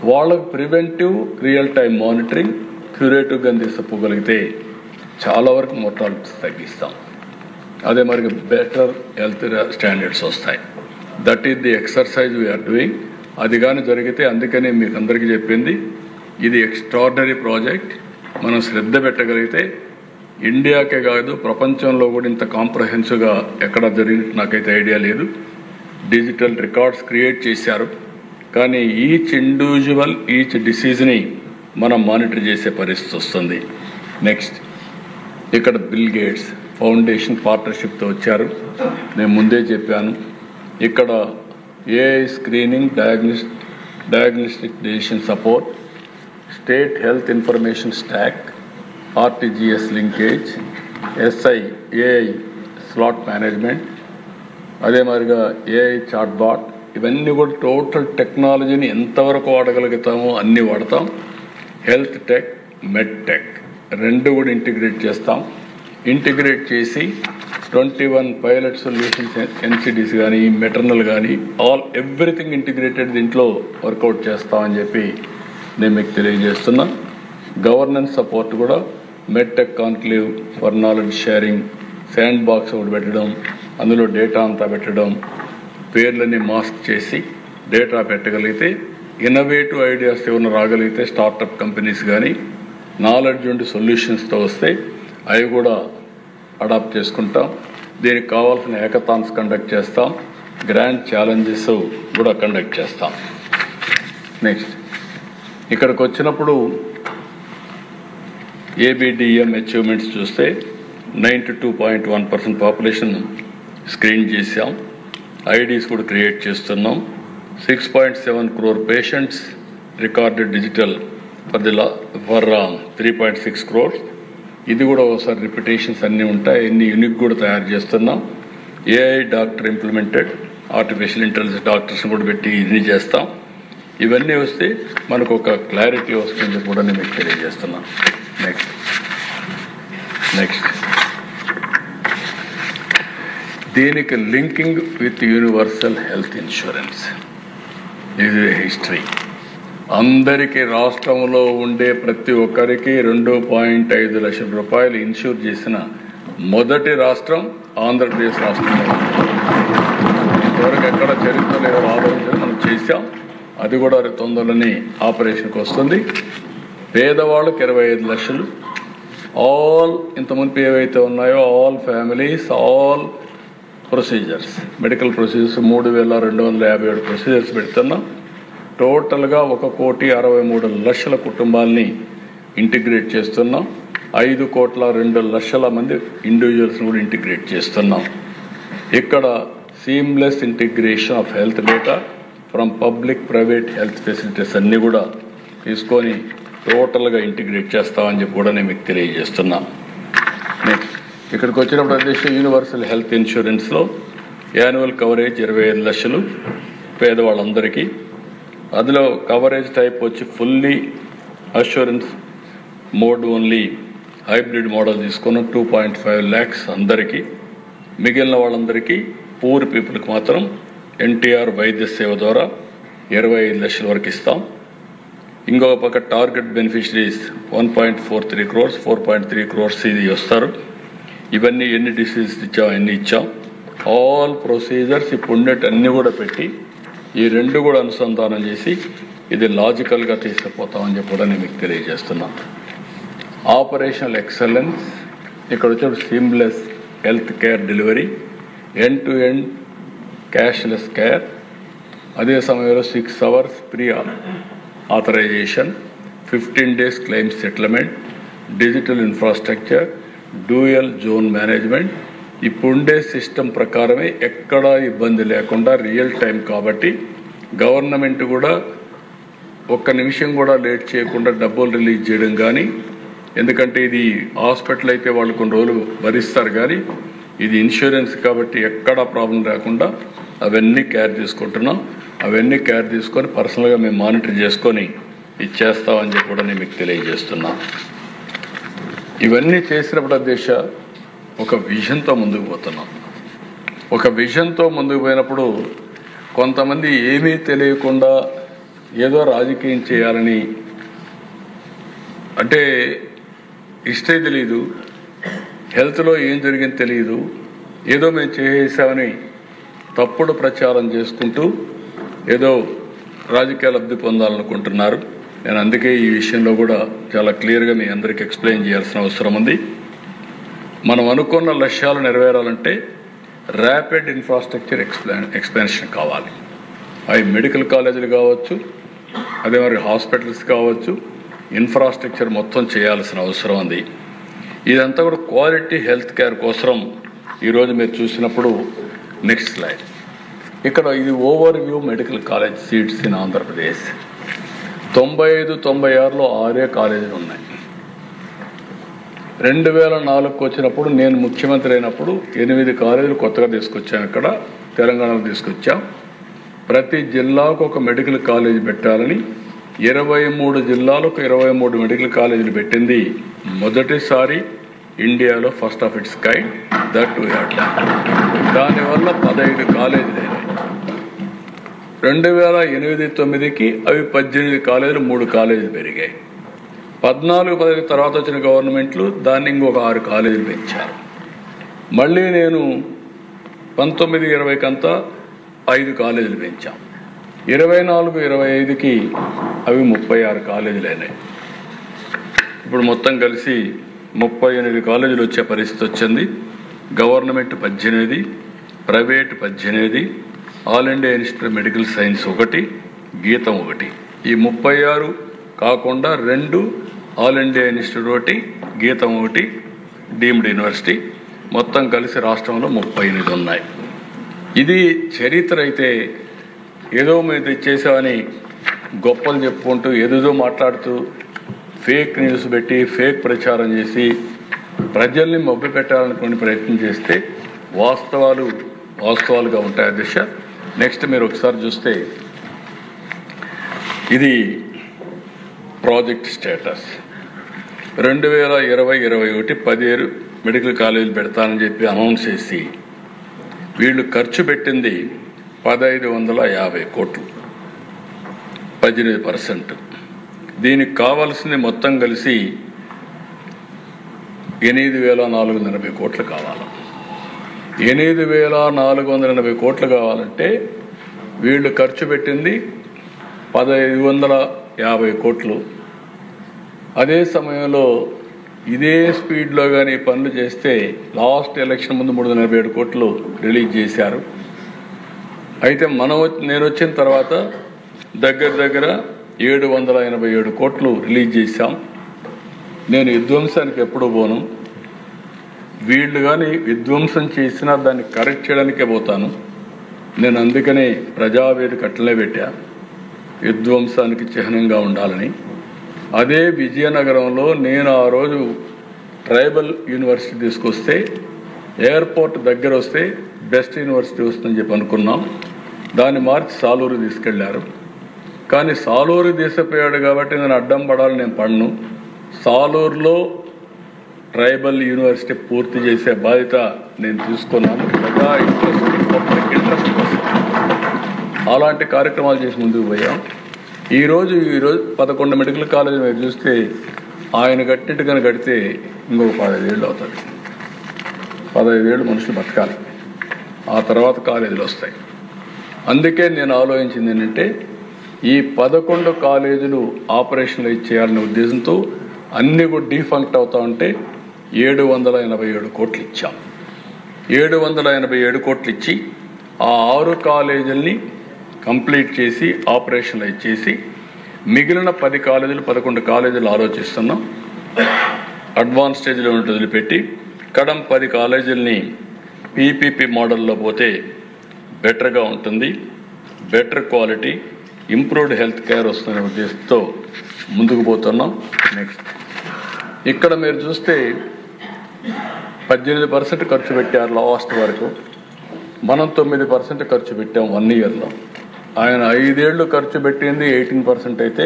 వాళ్ళకు ప్రివెంటివ్ రియల్ టైం మానిటరింగ్ క్యూరేటివ్గా తీసుకుపోగలిగితే చాలా వరకు మోర్టాలిటీస్ తగ్గిస్తాం. అదే మరి బెటర్ హెల్త్ స్టాండర్డ్స్ వస్తాయి. That is the exercise we are doing. అది కానీ జరిగితే, అందుకనే మీకు అందరికీ చెప్పింది, ఇది ఎక్స్ట్రాడినరీ ప్రాజెక్ట్. మనం శ్రద్ధ పెట్టగలిగితే ఇండియాకే కాదు ప్రపంచంలో కూడా ఇంత కాంప్రహెన్సివ్గా ఎక్కడ జరిగినట్టు నాకైతే ఐడియా లేదు. డిజిటల్ రికార్డ్స్ క్రియేట్ చేశారు, కానీ ఈచ్ డిసీజ్ని మనం మానిటర్ చేసే పరిస్థితి వస్తుంది. నెక్స్ట్, ఇక్కడ బిల్ గేట్స్ ఫౌండేషన్ పార్ట్నర్షిప్తో వచ్చారు. నేను ముందే చెప్పాను, ఇక్కడ AI screening, diagnostic decision support, state health information stock, RTGS linkage, SI AI slot management, అదే మాదిరిగా ఏఐ చాట్ బాట్, ఇవన్నీ కూడా టోటల్ టెక్నాలజీని ఎంతవరకు వాడగలుగుతామో అన్నీ వాడతాం. హెల్త్ టెక్, మెడ్ టెక్ రెండు కూడా ఇంటిగ్రేట్ చేస్తాం. ఇంటిగ్రేట్ చేసి 21 పైలట్ సొల్యూషన్స్, ఎన్సిడిస్ కానీ, మెటర్నల్ కానీ, ఎవ్రీథింగ్ ఇంటిగ్రేటెడ్ దీంట్లో వర్కౌట్ చేస్తామని చెప్పి నేను మీకు తెలియజేస్తున్నా. గవర్నెన్స్ సపోర్ట్ కూడా med tech conclave for knowledge sharing, sandbox ఒకటి పెట్టడం, అందులో డేటా అంతా పెట్టడం, పేర్లని మాస్క్ చేసి డేటా పెట్టగలిగితే ఇన్నోవేటివ్ ఐడియాస్ ఏమైనా రాగలిగితే స్టార్టప్ కంపెనీస్ కానీ నాలెడ్జ్ ఉండి సొల్యూషన్స్తో వస్తే అవి కూడా అడాప్ట్ చేసుకుంటాం. దీనికి కావాల్సిన హ్యాకథాన్స్ కండక్ట్ చేస్తాం, గ్రాండ్ ఛాలెంజెస్ కూడా కండక్ట్ చేస్తాం. నెక్స్ట్, ఇక్కడికి వచ్చినప్పుడు ఏబిడిఎం అచీవ్మెంట్స్ చూస్తే 92.1% పాపులేషన్ స్క్రీన్ చేశాం. ఐడీస్ కూడా క్రియేట్ చేస్తున్నాం. 6.7 crore patients recorded digital for 3.6 crores. ఇది కూడా ఒకసారి రిపిటేషన్స్ అన్నీ ఉంటాయి. ఎన్ని యూనిక్ కూడా తయారు చేస్తున్నాం. AI doctor implemented, artificial intelligence డాక్టర్స్ని కూడా పెట్టి ఇది చేస్తాం. ఇవన్నీ వస్తే మనకు ఒక క్లారిటీ వస్తుంది కూడా నేను మీకు తెలియజేస్తున్నాను. నెక్స్ట్ దీనికి linking with universal health insurance. ఇది హిస్టరీ. అందరికీ రాష్ట్రంలో ఉండే ప్రతి ఒక్కరికి 2.5 లక్షల రూపాయలు ఇన్సూర్ చేసిన మొదటి రాష్ట్రం ఆంధ్రప్రదేశ్ రాష్ట్రంలో. ఇంతవరకు ఎక్కడ చరిత్రలో ఎవరు ఆలోచన మనం చేశాం. అది కూడా తొందరలోనే ఆపరేషన్కి వస్తుంది. పేదవాళ్ళకి 25 లక్షలు. ఆల్ ఇంతకుముందు ఏవైతే ఉన్నాయో all families, all procedures, medical procedures 3,257 procedures పెడుతున్నాం. టోటల్గా 1,63,00,000 కుటుంబాలని ఇంటిగ్రేట్ చేస్తున్నాం. 5,02,00,000 మంది ఇండివిజువల్స్ని కూడా ఇంటిగ్రేట్ చేస్తున్నాం. ఇక్కడ seamless integration of health data from public private health facilities అన్నీ కూడా తీసుకొని టోటల్గా ఇంటిగ్రేట్ చేస్తామని చెప్పి కూడా నేను మీకు తెలియజేస్తున్నా. నెక్స్ట్, ఇక్కడికి వచ్చినప్పుడు అధ్యక్ష యూనివర్సల్ హెల్త్ ఇన్సూరెన్స్లో యాన్యువల్ కవరేజ్ 25 లక్షలు పేదవాళ్ళందరికీ. అందులో కవరేజ్ టైప్ వచ్చి fully assurance mode only, hybrid model తీసుకున్న 2.5 lakhs అందరికీ. మిగిలిన వాళ్ళందరికీ పూర్ పీపుల్కి మాత్రం ఎన్టీఆర్ వైద్య సేవ ద్వారా 25 లక్షల వరకు ఇస్తాం. ఇంకొక పక్క టార్గెట్ బెనిఫిషరీస్ 1.43 crores, 4.3 crores ఇది వస్తారు. ఇవన్నీ ఎన్ని డిసీజెస్ ఇచ్చాం, ఎన్ని ఇచ్చాం, ఆల్ ప్రొసీజర్స్ ఇప్పుడు ఉండేటి అన్నీ కూడా పెట్టి ఈ రెండు కూడా అనుసంధానం చేసి ఇది లాజికల్గా తీసుకుపోతామని చెప్పి కూడా నేను మీకు తెలియజేస్తున్నాను. ఆపరేషనల్ ఎక్సలెన్స్, ఇక్కడ వచ్చే seamless health care delivery, end to end cashless care, అదే సమయంలో 6 hours pre authorisation, 15 days claim settlement, digital infrastructure, dual zone management. ఇప్పుడుండే సిస్టమ్ ప్రకారమే ఎక్కడా ఇబ్బంది లేకుండా రియల్ టైం కాబట్టి గవర్నమెంట్ కూడా ఒక్క నిమిషం కూడా లేట్ చేయకుండా డబ్బులు రిలీజ్ చేయడం కానీ, ఎందుకంటే ఇది హాస్పిటల్ అయితే వాళ్ళు కొన్ని రోజులు భరిస్తారు, కానీ ఇది ఇన్సూరెన్స్ కాబట్టి ఎక్కడా ప్రాబ్లం రాకుండా అవన్నీ కేర్ తీసుకుంటున్నాం. అవన్నీ కేర్ తీసుకొని పర్సనల్గా మేము మానిటర్ చేసుకొని ఇది చేస్తామని చెప్పి కూడా నేను మీకు తెలియజేస్తున్నా. ఇవన్నీ చేసినప్పుడు అధ్యక్ష ఒక విజన్తో ముందుకు పోతున్నాం. ఒక విజన్తో ముందుకు పోయినప్పుడు కొంతమంది ఏమీ తెలియకుండా ఏదో రాజకీయం చేయాలని, అంటే హిస్టరీ తెలియదు, హెల్త్లో ఏం జరిగింది తెలియదు, ఏదో మేము చేసామని తప్పుడు ప్రచారం చేసుకుంటూ ఏదో రాజకీయ లబ్ధి పొందాలనుకుంటున్నారు. నేను అందుకే ఈ విషయంలో కూడా చాలా క్లియర్గా మీ అందరికీ ఎక్స్ప్లెయిన్ చేయాల్సిన అవసరం ఉంది. మనం అనుకున్న లక్ష్యాలు నెరవేరాలంటే ర్యాపిడ్ ఇన్ఫ్రాస్ట్రక్చర్ ఎక్స్పాన్షన్ కావాలి. అవి మెడికల్ కాలేజీలు కావచ్చు, అదే మరి హాస్పిటల్స్ కావచ్చు, ఇన్ఫ్రాస్ట్రక్చర్ మొత్తం చేయాల్సిన అవసరం ఉంది. ఇదంతా కూడా క్వాలిటీ హెల్త్ కేర్ కోసం ఈరోజు మీరు చూసినప్పుడు నెక్స్ట్ స్లైడ్, ఇక్కడ ఇది overview medical college seats in Andhra Pradesh. 95-96లో 6 కాలేజీలు ఉన్నాయి. 2004 వచ్చినప్పుడు నేను ముఖ్యమంత్రి అయినప్పుడు 8 కాలేజీలు కొత్తగా తీసుకొచ్చాం. ఇక్కడ తెలంగాణలో తీసుకొచ్చాం. ప్రతి జిల్లాకు ఒక మెడికల్ కాలేజీ పెట్టాలని 23 జిల్లాలకు 23 మెడికల్ కాలేజీలు పెట్టింది మొదటిసారి ఇండియాలో, first of it's kind. That to have done. దానివల్ల 15 కాలేజీలు అయినాయి. 2008-9కి అవి 18 కాలేజీలు, 3 కాలేజీలు పెరిగాయి. 14-15 తర్వాత వచ్చిన గవర్నమెంట్లు దాన్ని ఇంకొక 6 కాలేజీలు పెంచారు. మళ్ళీ నేను 19-20కంతా 5 కాలేజీలు పెంచాం. 24-25కి అవి 36 కాలేజీలు అయినాయి. ఇప్పుడు మొత్తం కలిసి 38 కాలేజీలు వచ్చే పరిస్థితి వచ్చింది. Government 18, private 18, all India institute medical science 1, గీతం 1. ఈ 36 కాకుండా 2 ఆల్ ఇండియా ఇన్స్టిట్యూట్ 1, గీతం 1 డీమ్డ్ యూనివర్సిటీ, మొత్తం కలిసి రాష్ట్రంలో 38 ఉన్నాయి. ఇది చరిత్ర అయితే ఏదో మేము తెచ్చేసామని గొప్పలు చెప్పుకుంటూ ఏదేదో మాట్లాడుతూ ఫేక్ న్యూస్ పెట్టి ఫేక్ ప్రచారం చేసి ప్రజల్ని మభ్య పెట్టాలనుకునే ప్రయత్నం చేస్తే వాస్తవాలుగా ఉంటాయి అధ్యక్ష. నెక్స్ట్ మీరు ఒకసారి చూస్తే ఇది ప్రాజెక్ట్ స్టేటస్. 2020-21 17 మెడికల్ కాలేజీలు పెడతానని చెప్పి అనౌన్స్ చేసి వీళ్ళు ఖర్చు పెట్టింది 1550 కోట్లు, 18%. దీనికి కావాల్సింది మొత్తం కలిసి 8480 కోట్లు కావాలి. 8480 కోట్లు కావాలంటే వీళ్ళు ఖర్చు పెట్టింది 1550 కోట్లు. అదే సమయంలో ఇదే స్పీడ్లో కానీ పనులు చేస్తే లాస్ట్ ఎలక్షన్ ముందు 347 కోట్లు రిలీజ్ చేశారు. అయితే నేను వచ్చిన తర్వాత దగ్గర 787 కోట్లు రిలీజ్ చేశాం. నేను విధ్వంసానికి ఎప్పుడు పోను. వీళ్ళు కానీ విధ్వంసం చేసినా దాన్ని కరెక్ట్ చేయడానికే పోతాను. నేను అందుకనే ప్రజావేదిక అట్లనే పెట్టా, విధ్వంసానికి చిహ్నంగా ఉండాలని. అదే విజయనగరంలో నేను ఆ రోజు ట్రైబల్ యూనివర్సిటీ తీసుకొస్తే ఎయిర్పోర్ట్ దగ్గర వస్తే బెస్ట్ యూనివర్సిటీ వస్తుందని చెప్పి అనుకున్నాం. దాన్ని మార్చి సాలూరు తీసుకెళ్లారు. కానీ సాలూరు తీసుకుపోయాడు కాబట్టి నేను అడ్డం పడాలని నేను పడను. సాలూరులో ట్రైబల్ యూనివర్సిటీ పూర్తి చేసే బాధ్యత నేను తీసుకున్నాను. పబ్లిక్ ఇంట్రెస్ట్ కోసం అలాంటి కార్యక్రమాలు చేసి ముందుకు పోయాం. ఈరోజు 11 మెడికల్ కాలేజీలు మీరు చూస్తే ఆయన కట్టినట్టు కనుక కడితే ఇంకొక 15 ఏళ్ళు అవుతుంది. 15 ఏళ్ళు మనుషులు బతకాలి, ఆ తర్వాత కాలేజీలు వస్తాయి. అందుకే నేను ఆలోచించింది ఏంటంటే ఈ 11 కాలేజీలు ఆపరేషన్లు చేయాలనే ఉద్దేశంతో అన్నీ కూడా డీఫంక్ట్ అవుతా ఉంటే 787 కోట్లు ఇచ్చాం. 787 కోట్లు ఇచ్చి ఆ 6 కాలేజీల్ని కంప్లీట్ చేసి ఆపరేషన్లు చేసి మిగిలిన 10 కాలేజీలు 11 కాలేజీలు ఆలోచిస్తున్నాం. అడ్వాన్స్ స్టేజ్లో వదిలిపెట్టి కడం 10 కాలేజీలని పీపీపీ మోడల్లో పోతే బెటర్గా ఉంటుంది, better quality, improved health care వస్తున్న ఉద్దేశంతో ముందుకు పోతున్నాం. నెక్స్ట్ ఇక్కడ మీరు చూస్తే 18% ఖర్చు పెట్టారు లాస్ట్ వరకు. మనం 9% ఖర్చు పెట్టాం 1 ఇయర్లో. ఆయన 5 ఏళ్ళు ఖర్చు పెట్టింది 18% అయితే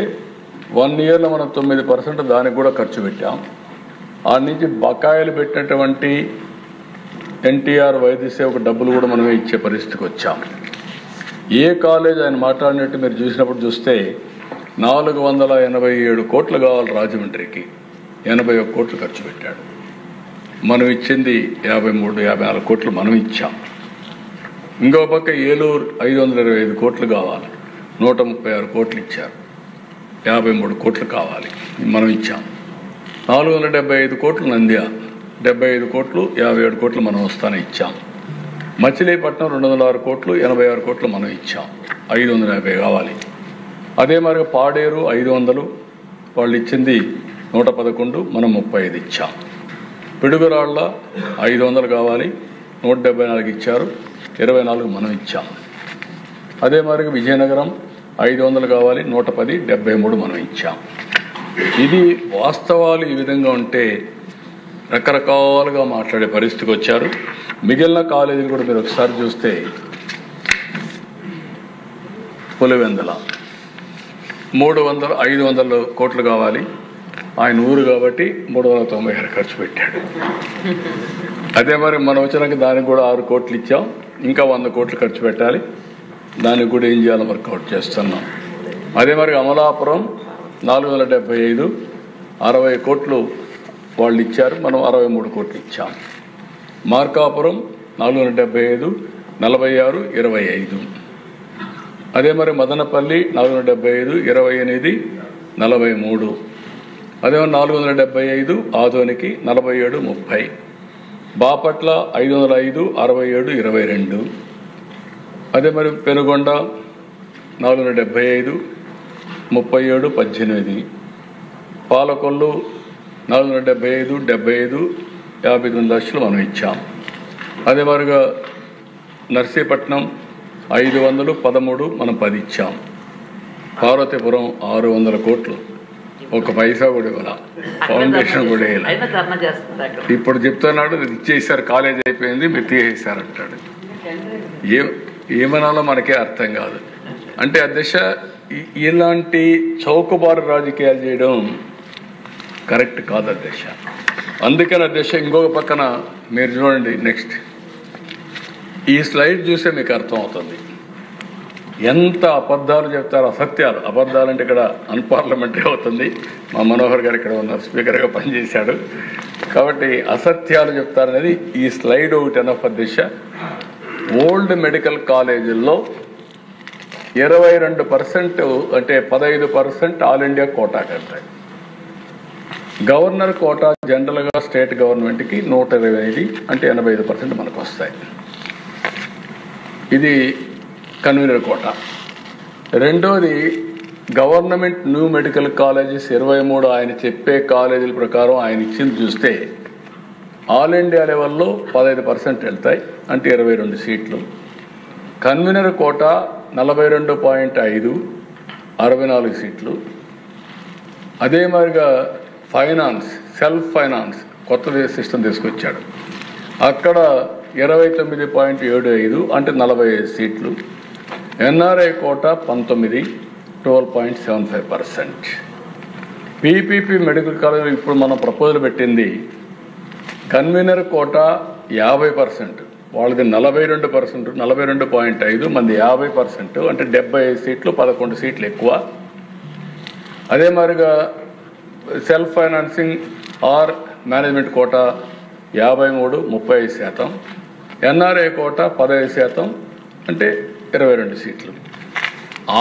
1 ఇయర్లో మనం 9% దానికి కూడా ఖర్చు పెట్టాం. ఆ నుంచి బకాయిలు పెట్టినటువంటి ఎన్టీఆర్ వైద్య సేవకు డబ్బులు కూడా మనమే ఇచ్చే పరిస్థితికి వచ్చాం. ఏ కాలేజ్ ఆయన మాట్లాడినట్టు మీరు చూసినప్పుడు చూస్తే 487 కోట్లు కావాలి రాజమండ్రికి, 81 కోట్లు ఖర్చు పెట్టాడు. మనం ఇచ్చింది 53-54 కోట్లు మనం ఇచ్చాం. ఇంకో పక్క ఏలూరు 525 కోట్లు కావాలి, 136 కోట్లు ఇచ్చారు. 53 కోట్లు కావాలి, మనం ఇచ్చాం. 475 కోట్లు నంద్యాల, 75 కోట్లు 57 కోట్లు మనం వస్తానే ఇచ్చాం. మచిలీపట్నం 206 కోట్లు 86 కోట్లు మనం ఇచ్చాం, 550 కావాలి. అదే మరి పాడేరు 500, వాళ్ళు ఇచ్చింది 111, మనం 35 ఇచ్చాం. పిడుగురాళ్ళ 500 కావాలి, 174 ఇచ్చారు, 24 మనం ఇచ్చాం. అదే మరి విజయనగరం 500 కావాలి, 110, 73 మనం ఇచ్చాం. ఇది వాస్తవాలు ఈ విధంగా ఉంటే రకరకాలుగా మాట్లాడే పరిస్థితికి వచ్చారు. మిగిలిన కాలేజీలు కూడా మీరు ఒకసారి చూస్తే పులివెందుల 500 కోట్లు కావాలి, ఆయన ఊరు కాబట్టి 396 ఖర్చు పెట్టాడు. అదే మరి మనం వచ్చినాక దానికి కూడా 6 కోట్లు ఇచ్చాం, ఇంకా 100 కోట్లు ఖర్చు పెట్టాలి. దానికి కూడా ఏం చేయాలో వర్కౌట్ చేస్తున్నాం. అదే మరి అమలాపురం 475, 60 కోట్లు వాళ్ళు ఇచ్చారు, మనం 63 కోట్లు ఇచ్చాం. మార్కాపురం 475, 46, 25. అదే మరి మదనపల్లి 475, 28, 43. అదే మరి 475 ఆదోనికి 47, 30. బాపట్ల 505, 67, 22. అదే మరి పెనుగొండ 475, 37, 18. పాలకొల్లు 475, 75, 59 లక్షలు మనం ఇచ్చాం. అదే మరిగా నర్సీపట్నం 500, 13, మనం 10 ఇచ్చాం. పార్వతీపురం 600 కోట్లు, 1 పైసా కూడా ఇవ్వాల, ఫౌండేషన్ కూడా వేయాలి. ఇప్పుడు చెప్తున్నాడు ఇచ్చేసారు, కాలేజ్ అయిపోయింది, మీరు తీసేసారంటాడు. ఏమనాలో మనకే అర్థం కాదు. అంటే అధ్యక్ష, ఇలాంటి చౌకబారు రాజకీయాలు చేయడం కరెక్ట్ కాదు అధ్యక్ష. అందుకని అధ్యక్ష ఇంకొక పక్కన మీరు చూడండి, నెక్స్ట్ ఈ స్లైడ్ చూస్తే మీకు అర్థం అవుతుంది ఎంత అబద్ధాలు చెప్తారు, అసత్యాలు. అబద్ధాలు అంటే ఇక్కడ అన్పార్లమెంటరీ అవుతుంది. మా మనోహర్ గారు ఇక్కడ ఉన్నారు, స్పీకర్గా పనిచేశాడు కాబట్టి అసత్యాలు చెప్తారనేది ఈ స్లైడ్ ఒకటి ఎనఫ్ అధ్యక్ష. ఓల్డ్ మెడికల్ కాలేజీల్లో 22% అంటే 15% ఆల్ ఇండియా కోటా కడతాయి. గవర్నర్ కోటా జనరల్గా స్టేట్ గవర్నమెంట్కి 125 అంటే 85% మనకు వస్తాయి. ఇది కన్వీనర్ కోటా. రెండోది గవర్నమెంట్ న్యూ మెడికల్ కాలేజెస్ 23 ఆయన చెప్పే కాలేజీల ప్రకారం ఆయన ఇచ్చింది చూస్తే ఆల్ ఇండియా లెవెల్లో 15% వెళ్తాయి, అంటే 22 సీట్లు. కన్వీనర్ కోటా 42.5, 64 సీట్లు. అదే మాదిరిగా ఫైనాన్స్, సెల్ఫ్ ఫైనాన్స్ కొత్త సిస్టమ్ తీసుకొచ్చాడు, అక్కడ 29.75 అంటే 45 సీట్లు. NRI quota 19, 12.75%. PPP medical college ఇప్పుడు మనం ప్రపోజల్ పెట్టింది కన్వీనర్ కోటా 50%, వాళ్ళది 42%, 42.5, మంది 50% అంటే 75 సీట్లు, 11 సీట్లు ఎక్కువ. అదే మాదిరిగా self financing or management quota 53, 35%. NRI quota 15% అంటే 22 సీట్లు.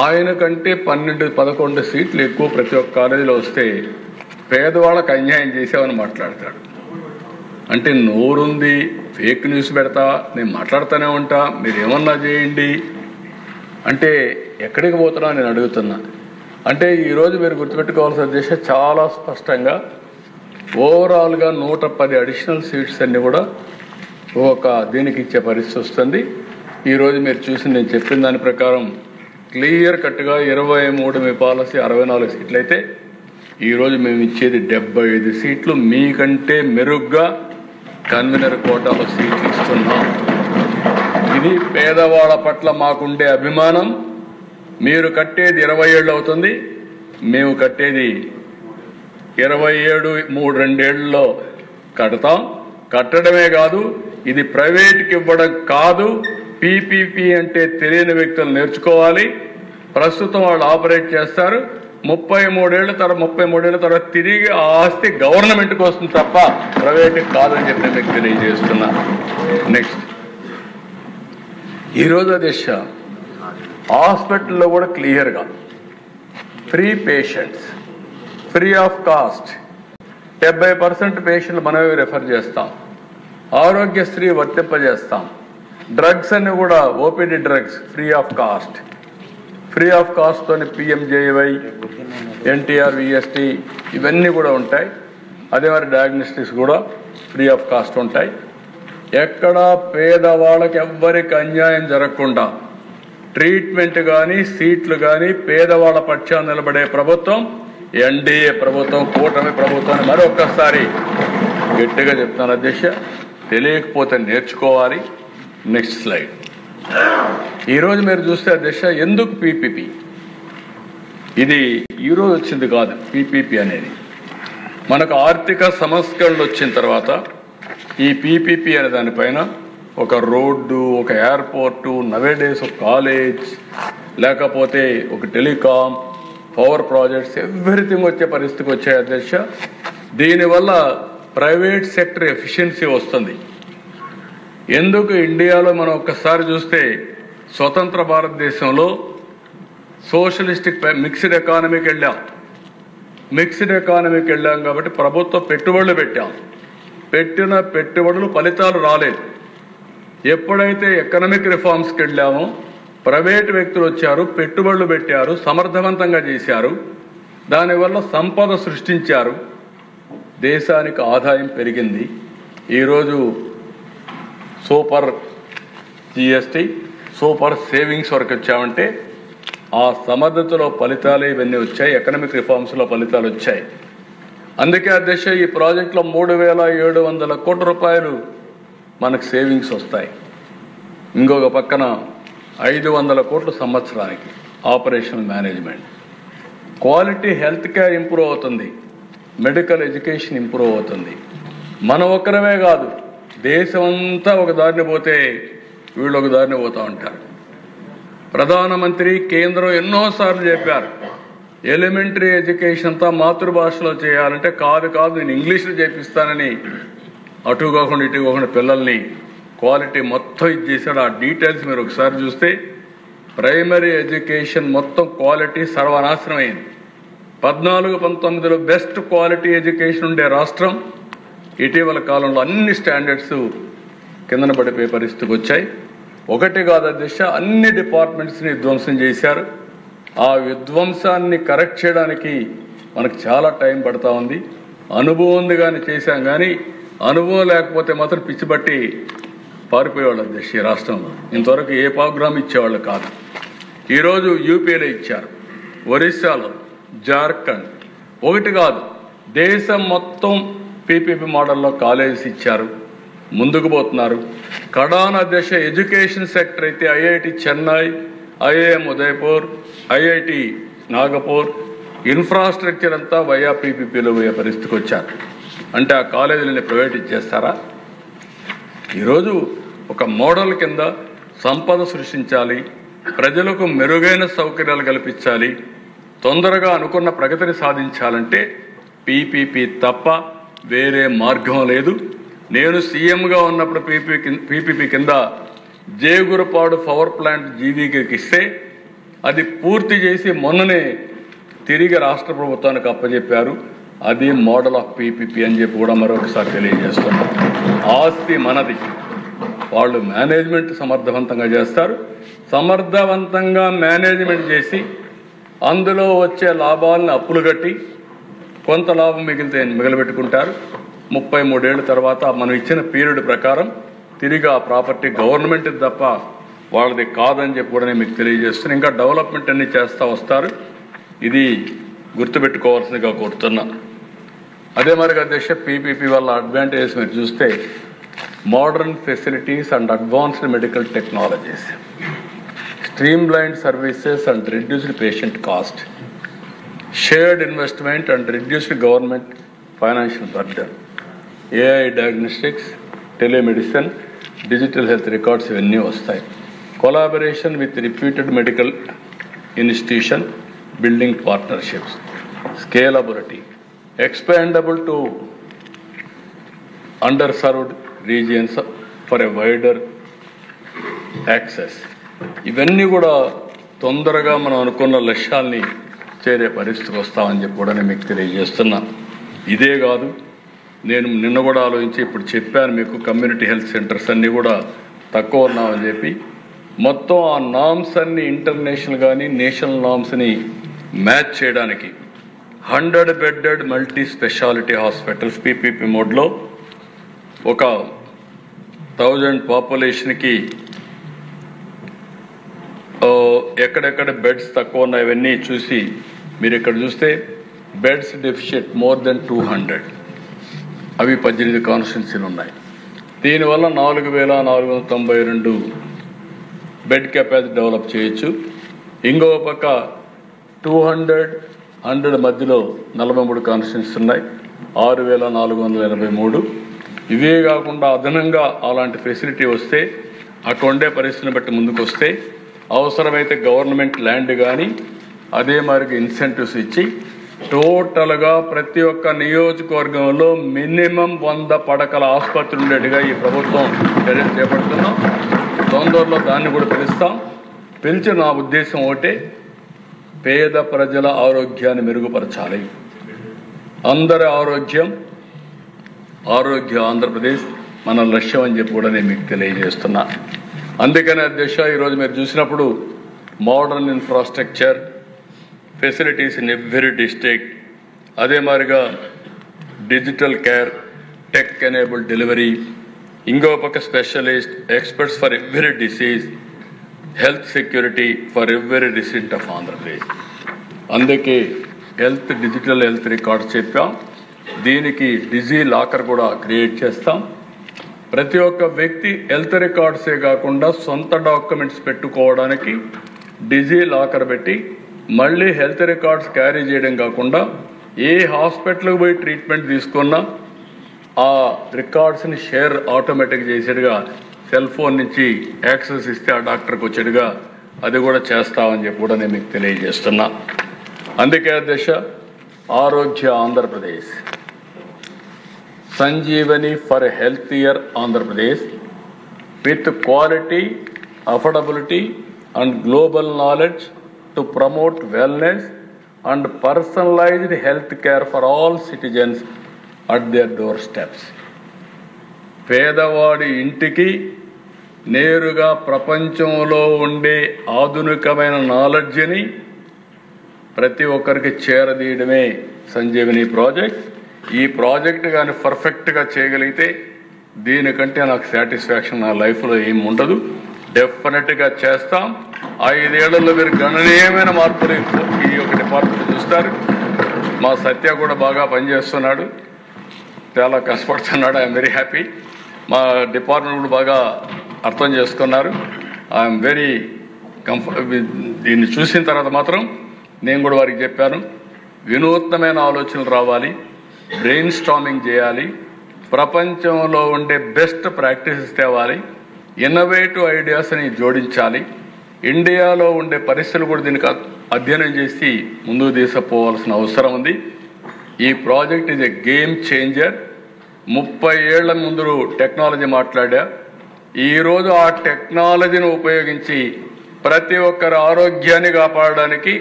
ఆయన కంటే 11 సీట్లు ఎక్కువ ప్రతి ఒక్క కాలేజీలో వస్తే పేదవాళ్ళకు అన్యాయం చేసామని మాట్లాడతాడు. అంటే నోరుంది, ఫేక్ న్యూస్ పెడతా, నేను మాట్లాడుతూనే ఉంటా, మీరు ఏమన్నా చేయండి అంటే ఎక్కడికి పోతున్నా నేను అడుగుతున్నా. అంటే ఈరోజు మీరు గుర్తుపెట్టుకోవాల్సిన ఉద్దేశం చాలా స్పష్టంగా ఓవరాల్గా 110 అడిషనల్ సీట్స్ అన్నీ కూడా ఒక దీనికి ఇచ్చే పరిస్థితి వస్తుంది. ఈరోజు మీరు చూసి నేను చెప్పిన దాని ప్రకారం క్లియర్ కట్గా 23 మీ పాలసీ 64 సీట్లు అయితే ఈరోజు మేము ఇచ్చేది 75 సీట్లు, మీకంటే మెరుగ్గా కన్వీనర్ కోటాలో సీట్లు ఇస్తున్నాం. ఇది పేదవాళ్ళ పట్ల మాకుండే అభిమానం. మీరు కట్టేది 27 అవుతుంది, మేము కట్టేది 27 2 ఏళ్లలో కడతాం. కట్టడమే కాదు, ఇది ప్రైవేట్కి ఇవ్వడం కాదు. పీపీపీ అంటే తెలియని వ్యక్తులు నేర్చుకోవాలి. ప్రస్తుతం వాళ్ళు ఆపరేట్ చేస్తారు. 33 ఏళ్ల తర్వాత తిరిగి ఆ ఆస్తి గవర్నమెంట్కి వస్తుంది తప్ప ప్రైవేట్కి కాదని చెప్పి మీకు తెలియజేస్తున్నా. నెక్స్ట్, ఈరోజు దిశ హాస్పిటల్లో కూడా క్లియర్గా free patients, free of cost 70% పేషెంట్లు మనమే రెఫర్ చేస్తాం. ఆరోగ్యశ్రీ వర్తింపజేస్తాం. డ్రగ్స్ అన్ని కూడా OPD drugs free of cost. Free of కాస్ట్తోని పిఎంజేవై, ఎన్టీఆర్, విఎస్టీ ఇవన్నీ కూడా ఉంటాయి. అదే మరి డయాగ్నోస్టిక్స్ కూడా ఫ్రీ ఆఫ్ కాస్ట్ ఉంటాయి. ఎక్కడా పేదవాళ్ళకి ఎవ్వరికి అన్యాయం జరగకుండా ట్రీట్మెంట్ కానీ సీట్లు కానీ పేదవాళ్ళ పక్షాన నిలబడే ప్రభుత్వం ఎన్డీఏ ప్రభుత్వం, కూటమి ప్రభుత్వాన్ని మరొక్కసారి గట్టిగా చెప్తాను అధ్యక్ష. తెలియకపోతే నేర్చుకోవాలి. Next slide. ఈరోజు మీరు చూస్తే అధ్యక్ష, ఎందుకు పీపీపీ? ఇది ఈరోజు వచ్చింది కాదు. పీపీపీ అనేది మనకు ఆర్థిక సంస్కరణలు వచ్చిన తర్వాత ఈ పీపీపీ అనే దానిపైన ఒక రోడ్డు, ఒక ఎయిర్పోర్టు, నవేడేస్ ఒక కాలేజ్, లేకపోతే ఒక టెలికాం, పవర్ ప్రాజెక్ట్స్, ఎవ్రీథింగ్ వచ్చే పరిస్థితికి వచ్చాయి అధ్యక్ష. దీనివల్ల ప్రైవేట్ సెక్టర్ ఎఫిషియన్సీ వస్తుంది. ఎందుకు ఇండియాలో మనం ఒక్కసారి చూస్తే స్వతంత్ర భారతదేశంలో సోషలిస్టిక్ మిక్స్డ్ ఎకానమీకి వెళ్ళాం. మిక్స్డ్ ఎకానమీకి వెళ్ళాం కాబట్టి ప్రభుత్వ పెట్టుబడులు పెట్టాం. పెట్టిన పెట్టుబడులు ఫలితాలు రాలేదు. ఎప్పుడైతే ఎకనామిక్ రిఫార్మ్స్కి వెళ్ళామో ప్రైవేట్ వ్యక్తులు వచ్చారు, పెట్టుబడులు పెట్టారు, సమర్థవంతంగా చేశారు. దానివల్ల సంపద సృష్టించారు, దేశానికి ఆదాయం పెరిగింది. ఈరోజు సూపర్ జిఎస్టీ, సూపర్ సేవింగ్స్ వరకు వచ్చామంటే ఆ సమర్థతలో ఫలితాలు ఇవన్నీ వచ్చాయి. ఎకనామిక్ రిఫార్మ్స్లో ఫలితాలు వచ్చాయి. అందుకే అధ్యక్ష ఈ ప్రాజెక్టులో 3,700 కోట్ల రూపాయలు మనకు సేవింగ్స్ వస్తాయి. ఇంకొక పక్కన 500 కోట్లు సంవత్సరానికి operational management. Quality health care improve అవుతుంది, మెడికల్ ఎడ్యుకేషన్ ఇంప్రూవ్ అవుతుంది. మనం ఒక్కరమే కాదు, దేశమంతా ఒక దారిని పోతే వీళ్ళు ఒక దారిని పోతూ ఉంటారు. ప్రధానమంత్రి కేంద్రం ఎన్నోసార్లు చెప్పారు, ఎలిమెంటరీ ఎడ్యుకేషన్ అంతా మాతృభాషలో చేయాలంటే కాదు నేను ఇంగ్లీష్లో చేపిస్తానని అటు కాకుండా ఇటు కాకుండా పిల్లల్ని క్వాలిటీ మొత్తం ఇది చేశాడు. ఆ డీటెయిల్స్ మీరు ఒకసారి చూస్తే ప్రైమరీ ఎడ్యుకేషన్ మొత్తం క్వాలిటీ సర్వనాశనం అయింది. 14-19లో బెస్ట్ క్వాలిటీ ఎడ్యుకేషన్ ఉండే రాష్ట్రం ఇటీవల కాలంలో అన్ని స్టాండర్డ్స్ కిందన పడిపోయే పరిస్థితికి వచ్చాయి. ఒకటి కాదు అధ్యక్ష, అన్ని డిపార్ట్మెంట్స్ని విధ్వంసం చేశారు. ఆ విధ్వంసాన్ని కరెక్ట్ చేయడానికి మనకు చాలా టైం పడతా ఉంది. అనుభవం ఉంది కానీ చేశాం, కానీ అనుభవం లేకపోతే మాత్రం పిచ్చిబట్టి పారిపోయేవాళ్ళు అధ్యక్ష. ఈ రాష్ట్రంలో ఇంతవరకు ఏ ప్రోగ్రామ్ ఇచ్చేవాళ్ళు కాదు. ఈరోజు యూపీలో ఇచ్చారు, ఒరిస్సాలో, జార్ఖండ్, ఒకటి కాదు దేశం మొత్తం పీపీపీ మోడల్లో కాలేజెస్ ఇచ్చారు, ముందుకు పోతున్నారు. కడాన దశ ఎడ్యుకేషన్ సెక్టర్ అయితే IIT Chennai, IIM Udaipur, IIT Nagpur infrastructure అంతా వైఆ పీపీపీలో పోయే పరిస్థితికి వచ్చారు. అంటే ఆ కాలేజీలని ప్రైవేట్ ఇచ్చేస్తారా? ఈరోజు ఒక మోడల్ కింద సంపద సృష్టించాలి, ప్రజలకు మెరుగైన సౌకర్యాలు కల్పించాలి, తొందరగా అనుకున్న ప్రగతిని సాధించాలంటే పీపీపీ తప్ప వేరే మార్గం లేదు. నేను సీఎంగా ఉన్నప్పుడు పీపీపీ కింద జేగురపాడు పవర్ ప్లాంట్ జీవీకి ఇస్తే అది పూర్తి చేసి మొన్ననే తిరిగి రాష్ట్ర ప్రభుత్వానికి అప్పచెప్పారు. అది మోడల్ ఆఫ్ పీపీపీ అని చెప్పి కూడా మరొకసారి తెలియజేస్తున్నాం. ఆస్తి మనది, వాళ్ళు మేనేజ్మెంట్ సమర్థవంతంగా చేస్తారు. సమర్థవంతంగా మేనేజ్మెంట్ చేసి అందులో వచ్చే లాభాలను అప్పులు కట్టి కొంత లాభం మిగిలితే మిగలబెట్టుకుంటారు. 33 ఏళ్ళ తర్వాత మనం ఇచ్చిన పీరియడ్ ప్రకారం తిరిగి ఆ ప్రాపర్టీ గవర్నమెంట్ తప్ప వాళ్ళది కాదని చెప్పి కూడా నేను మీకు తెలియజేస్తున్నాను. ఇంకా డెవలప్మెంట్ అన్ని చేస్తూ వస్తారు. ఇది గుర్తుపెట్టుకోవాల్సిందిగా కోరుతున్నా. అదే మరి అధ్యక్ష, పీపీపీ వల్ల అడ్వాంటేజెస్ మీరు చూస్తే modern facilities and advanced medical technologies, streamlined services and reduced patient cost, shared investment and reduced government financial burden, AI diagnostics, telemedicine, digital health records ఇవన్నీ వస్తాయి. Collaboration with reputed medical institution, building partnerships, scalability, expandable to underserved regions for a wider access. ఇవన్నీ కూడా తొందరగా మనం అనుకున్న లక్ష్యాల్ని చేరే పరిస్థితికి వస్తామని చెప్పి కూడా నేను మీకు తెలియజేస్తున్నా. ఇదే కాదు, నేను నిన్న కూడా ఆలోచించి ఇప్పుడు చెప్పాను మీకు, కమ్యూనిటీ హెల్త్ సెంటర్స్ అన్నీ కూడా తక్కువ ఉన్నామని చెప్పి మొత్తం ఆ నామ్స్ అన్ని ఇంటర్నేషనల్ కానీ నేషనల్ నామ్స్ని మ్యాచ్ చేయడానికి 100 bedded multi speciality hospitals PPP మోడ్లో ఒక 1000 పాపులేషన్కి ఎక్కడెక్కడ బెడ్స్ తక్కువ ఉన్నాయి ఇవన్నీ చూసి మీరు ఇక్కడ చూస్తే బెడ్స్ డెఫిషియట్ మోర్ దెన్ 200, అవి 18 కాన్స్టిట్యున్సీలు ఉన్నాయి. దీనివల్ల 4492 బెడ్ కెపాసిటీ డెవలప్ చేయొచ్చు. ఇంకో పక్క 200 మధ్యలో 43 కాన్స్టిట్యున్సీలు ఉన్నాయి, 6483. ఇవే కాకుండా అదనంగా అలాంటి ఫెసిలిటీ వస్తే అక్కడ ఉండే పరిస్థితిని బట్టి ముందుకు వస్తే అవసరమైతే గవర్నమెంట్ ల్యాండ్ కానీ అదే మరి ఇన్సెంటివ్స్ ఇచ్చి టోటల్గా ప్రతి ఒక్క నియోజకవర్గంలో మినిమం 100 పడకల ఆసుపత్రి ఉండేట్టుగా ఈ ప్రభుత్వం చర్యలు చేపడుతున్నాం. తొందరలో దాన్ని కూడా పిలుస్తాం. పిలిచి నా ఉద్దేశం ఒకటే, పేద ప్రజల ఆరోగ్యాన్ని మెరుగుపరచాలి. అందరి ఆరోగ్య ఆంధ్రప్రదేశ్ మన లక్ష్యం అని చెప్పి కూడా నేను మీకు తెలియజేస్తున్నా. అందుకనే అధ్యక్ష, ఈరోజు మీరు చూసినప్పుడు modern infrastructure facilities in every district, అదే మాదిరిగా digital care, tech enabled delivery, ఇంకో పక్క specialist experts for every disease, health security for every resident of Andhra Pradesh. అందుకే డిజిటల్ హెల్త్ రికార్డ్స్ చెప్పాం. దీనికి డిజీ లాకర్ కూడా క్రియేట్ చేస్తాం. ప్రతి ఒక్క వ్యక్తి హెల్త్ రికార్డ్సే కాకుండా సొంత డాక్యుమెంట్స్ పెట్టుకోవడానికి డిజీ లాకర్ పెట్టి మళ్ళీ హెల్త్ రికార్డ్స్ క్యారీ చేయడం కాకుండా ఏ హాస్పిటల్కి పోయి ట్రీట్మెంట్ తీసుకున్నా ఆ రికార్డ్స్ని షేర్ ఆటోమేటిక్ చేసేట్టుగా సెల్ ఫోన్ నుంచి యాక్సెస్ ఇస్తే ఆ డాక్టర్కి వచ్చేట్టుగా అది కూడా చేస్తామని చెప్పి కూడా నేను మీకు తెలియజేస్తున్నా. అందుకే అధ్యక్ష, ఆరోగ్య Andhra Pradesh, Sanjeevani for healthier Andhra Pradesh with quality, affordability and global knowledge to promote wellness and personalized health care for all citizens at their doorsteps. పేదవాడి ఇంటికి నేరుగా ప్రపంచంలో ఉండే ఆధునికమైన నాలెడ్జ్ని ప్రతి ఒక్కరికి చేరదీయడమే సంజీవని ప్రాజెక్ట్. ఈ ప్రాజెక్ట్ కానీ పర్ఫెక్ట్గా చేయగలిగితే దీనికంటే నాకు సాటిస్ఫాక్షన్ నా లైఫ్లో ఏమి ఉండదు. డెఫినెట్గా చేస్తాం. 5 ఏళ్లలో మీరు గణనీయమైన మార్పులు ఈ యొక్క డిపార్ట్మెంట్ చూస్తారు. మా సత్య కూడా బాగా పనిచేస్తున్నాడు, చాలా కష్టపడుతున్నాడు. I'm very happy. మా డిపార్ట్మెంట్ కూడా బాగా అర్థం చేసుకున్నారు. ఐఎమ్ వెరీ దీన్ని చూసిన తర్వాత మాత్రం నేను కూడా వారికి చెప్పాను, వినూత్నమైన ఆలోచనలు రావాలి, బ్రెయిన్ స్టార్మింగ్ చేయాలి, ప్రపంచంలో ఉండే బెస్ట్ ప్రాక్టీసెస్ తేవాలి, ఇన్నోవేటివ్ ఐడియాస్ని జోడించాలి, ఇండియాలో ఉండే పరిస్థితులు కూడా దీనికి అధ్యయనం చేసి ముందుకు తీసుకుపోవాల్సిన అవసరం ఉంది. ఈ project is a game changer. 30 ఏళ్ల ముందు టెక్నాలజీ మాట్లాడా, ఈరోజు ఆ టెక్నాలజీని ఉపయోగించి ప్రతి ఒక్కరి ఆరోగ్యాన్ని కాపాడడానికి,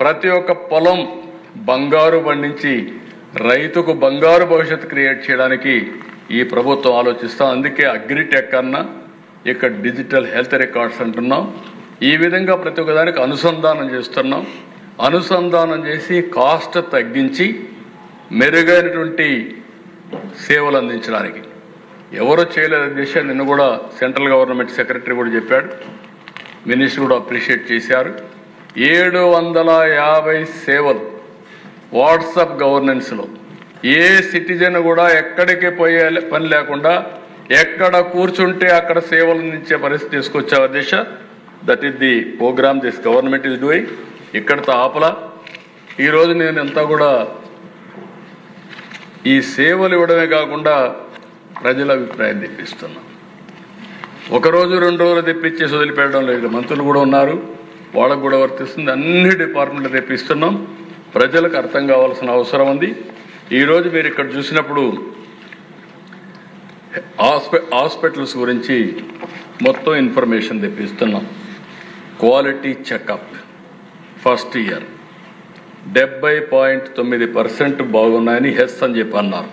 ప్రతి ఒక్క పొలం బంగారు పండించి రైతుకు బంగారు భవిష్యత్తు క్రియేట్ చేయడానికి ఈ ప్రభుత్వం ఆలోచిస్తాం. అందుకే అగ్రిటెక్ అన్నా ఇక్కడ డిజిటల్ హెల్త్ రికార్డ్స్ అంటున్నాం. ఈ విధంగా ప్రతి ఒక్కదానికి అనుసంధానం చేస్తున్నాం. అనుసంధానం చేసి కాస్ట్ తగ్గించి మెరుగైనటువంటి సేవలు అందించడానికి ఎవరో చేయలేదు దేశం. నిన్న కూడా సెంట్రల్ గవర్నమెంట్ సెక్రటరీ కూడా చెప్పాడు, మినిస్టర్ కూడా అప్రిషియేట్ చేశారు. 750 సేవలు వాట్సాప్ గవర్నెన్స్లో ఏ సిటిజన్ కూడా ఎక్కడికి పోయే పని లేకుండా ఎక్కడ కూర్చుంటే అక్కడ సేవలు అందించే పరిస్థితి తీసుకొచ్చే దిశ. That is the programme this government is doing. ఇక్కడతో ఆపలా. ఈరోజు నేను అంతా కూడా ఈ సేవలు ఇవ్వడమే కాకుండా ప్రజల అభిప్రాయం తెప్పిస్తున్నాం. ఒకరోజు 2 రోజులు తెప్పించేసి వదిలిపెట్టడం లేదు. మంత్రులు కూడా ఉన్నారు, వాళ్ళకు కూడా వర్తిస్తుంది. అన్ని డిపార్ట్మెంట్లు తెప్పిస్తున్నాం. ప్రజలకు అర్థం కావాల్సిన అవసరం ఉంది. ఈరోజు మీరు ఇక్కడ చూసినప్పుడు హాస్పిటల్స్ గురించి మొత్తం ఇన్ఫర్మేషన్ తెప్పిస్తున్నాం. క్వాలిటీ చెకప్ ఫస్ట్ ఇయర్ 70.9% బాగున్నాయని హెస్ అని చెప్పి అన్నారు.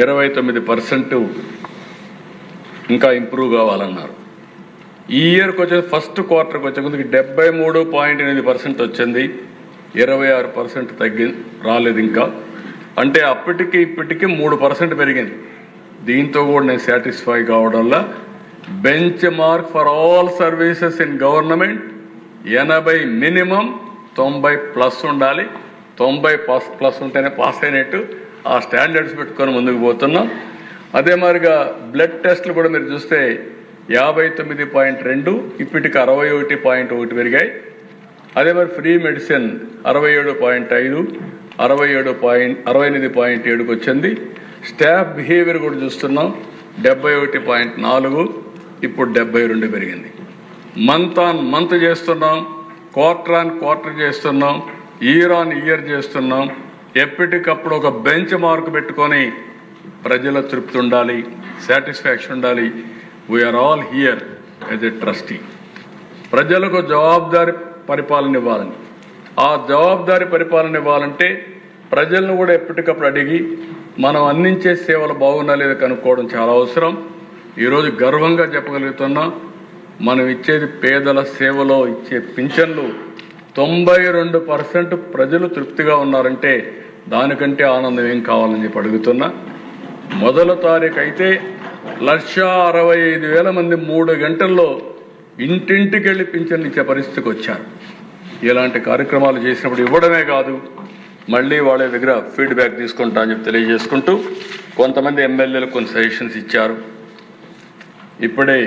29% ఇంకా ఇంప్రూవ్ కావాలన్నారు. ఈ ఇయర్కి వచ్చే ఫస్ట్ క్వార్టర్కి వచ్చే కొద్దికి 73.8% వచ్చింది. 26% తగ్గి రాలేదు ఇంకా. అంటే అప్పటికి ఇప్పటికి 3% పెరిగింది. దీంతో కూడా నేను సాటిస్ఫై కావడంలో benchmark for all services in government 80 minimum, 90+ ఉండాలి. 90+ ఉంటేనే పాస్ అయినట్టు. ఆ స్టాండర్డ్స్ పెట్టుకొని ముందుకు పోతున్నాం. అదే మాదిరిగా బ్లడ్ టెస్టులు కూడా మీరు చూస్తే 59.2 ఇప్పటికి 61.1 పెరిగాయి. అదే మరి ఫ్రీ మెడిసిన్ 67.5, 68.7కి వచ్చింది. స్టాఫ్ బిహేవియర్ కూడా చూస్తున్నాం. 71.4 ఇప్పుడు 72 పెరిగింది. మంత్ ఆన్ మంత్ చేస్తున్నాం, క్వార్టర్ ఆన్ క్వార్టర్ చేస్తున్నాం, ఇయర్ ఆన్ ఇయర్ చేస్తున్నాం. ఎప్పటికప్పుడు ఒక బెంచ్ మార్క్ పెట్టుకొని ప్రజల తృప్తి ఉండాలి, సాటిస్ఫాక్షన్ ఉండాలి. We are all here as a trustee. ప్రజలకు జవాబుదారి పరిపాలన ఇవ్వాలని, ఆ జవాబుదారి పరిపాలన ఇవ్వాలంటే ప్రజలను కూడా ఎప్పటికప్పుడు అడిగి మనం అందించే సేవలు బాగున్నా లేదా కనుక్కోవడం చాలా అవసరం. ఈరోజు గర్వంగా చెప్పగలుగుతున్నాం, మనం ఇచ్చేది పేదల సేవలో ఇచ్చే పింఛన్లు 92% ప్రజలు తృప్తిగా ఉన్నారంటే దానికంటే ఆనందం ఏం కావాలని చెప్పి అడుగుతున్నా. మొదటి తారీఖు అయితే 1,65,000 మంది 3 గంటల్లో ఇంటింటికి వెళ్ళి పింఛన్లు ఇచ్చే పరిస్థితికి వచ్చారు. ఇలాంటి కార్యక్రమాలు చేసినప్పుడు ఇవ్వడమే కాదు, మళ్ళీ వాళ్ళ దగ్గర ఫీడ్బ్యాక్ తీసుకుంటా అని చెప్పి తెలియజేసుకుంటూ, కొంతమంది ఎమ్మెల్యేలు కొన్ని సజెషన్స్ ఇచ్చారు. ఇప్పుడే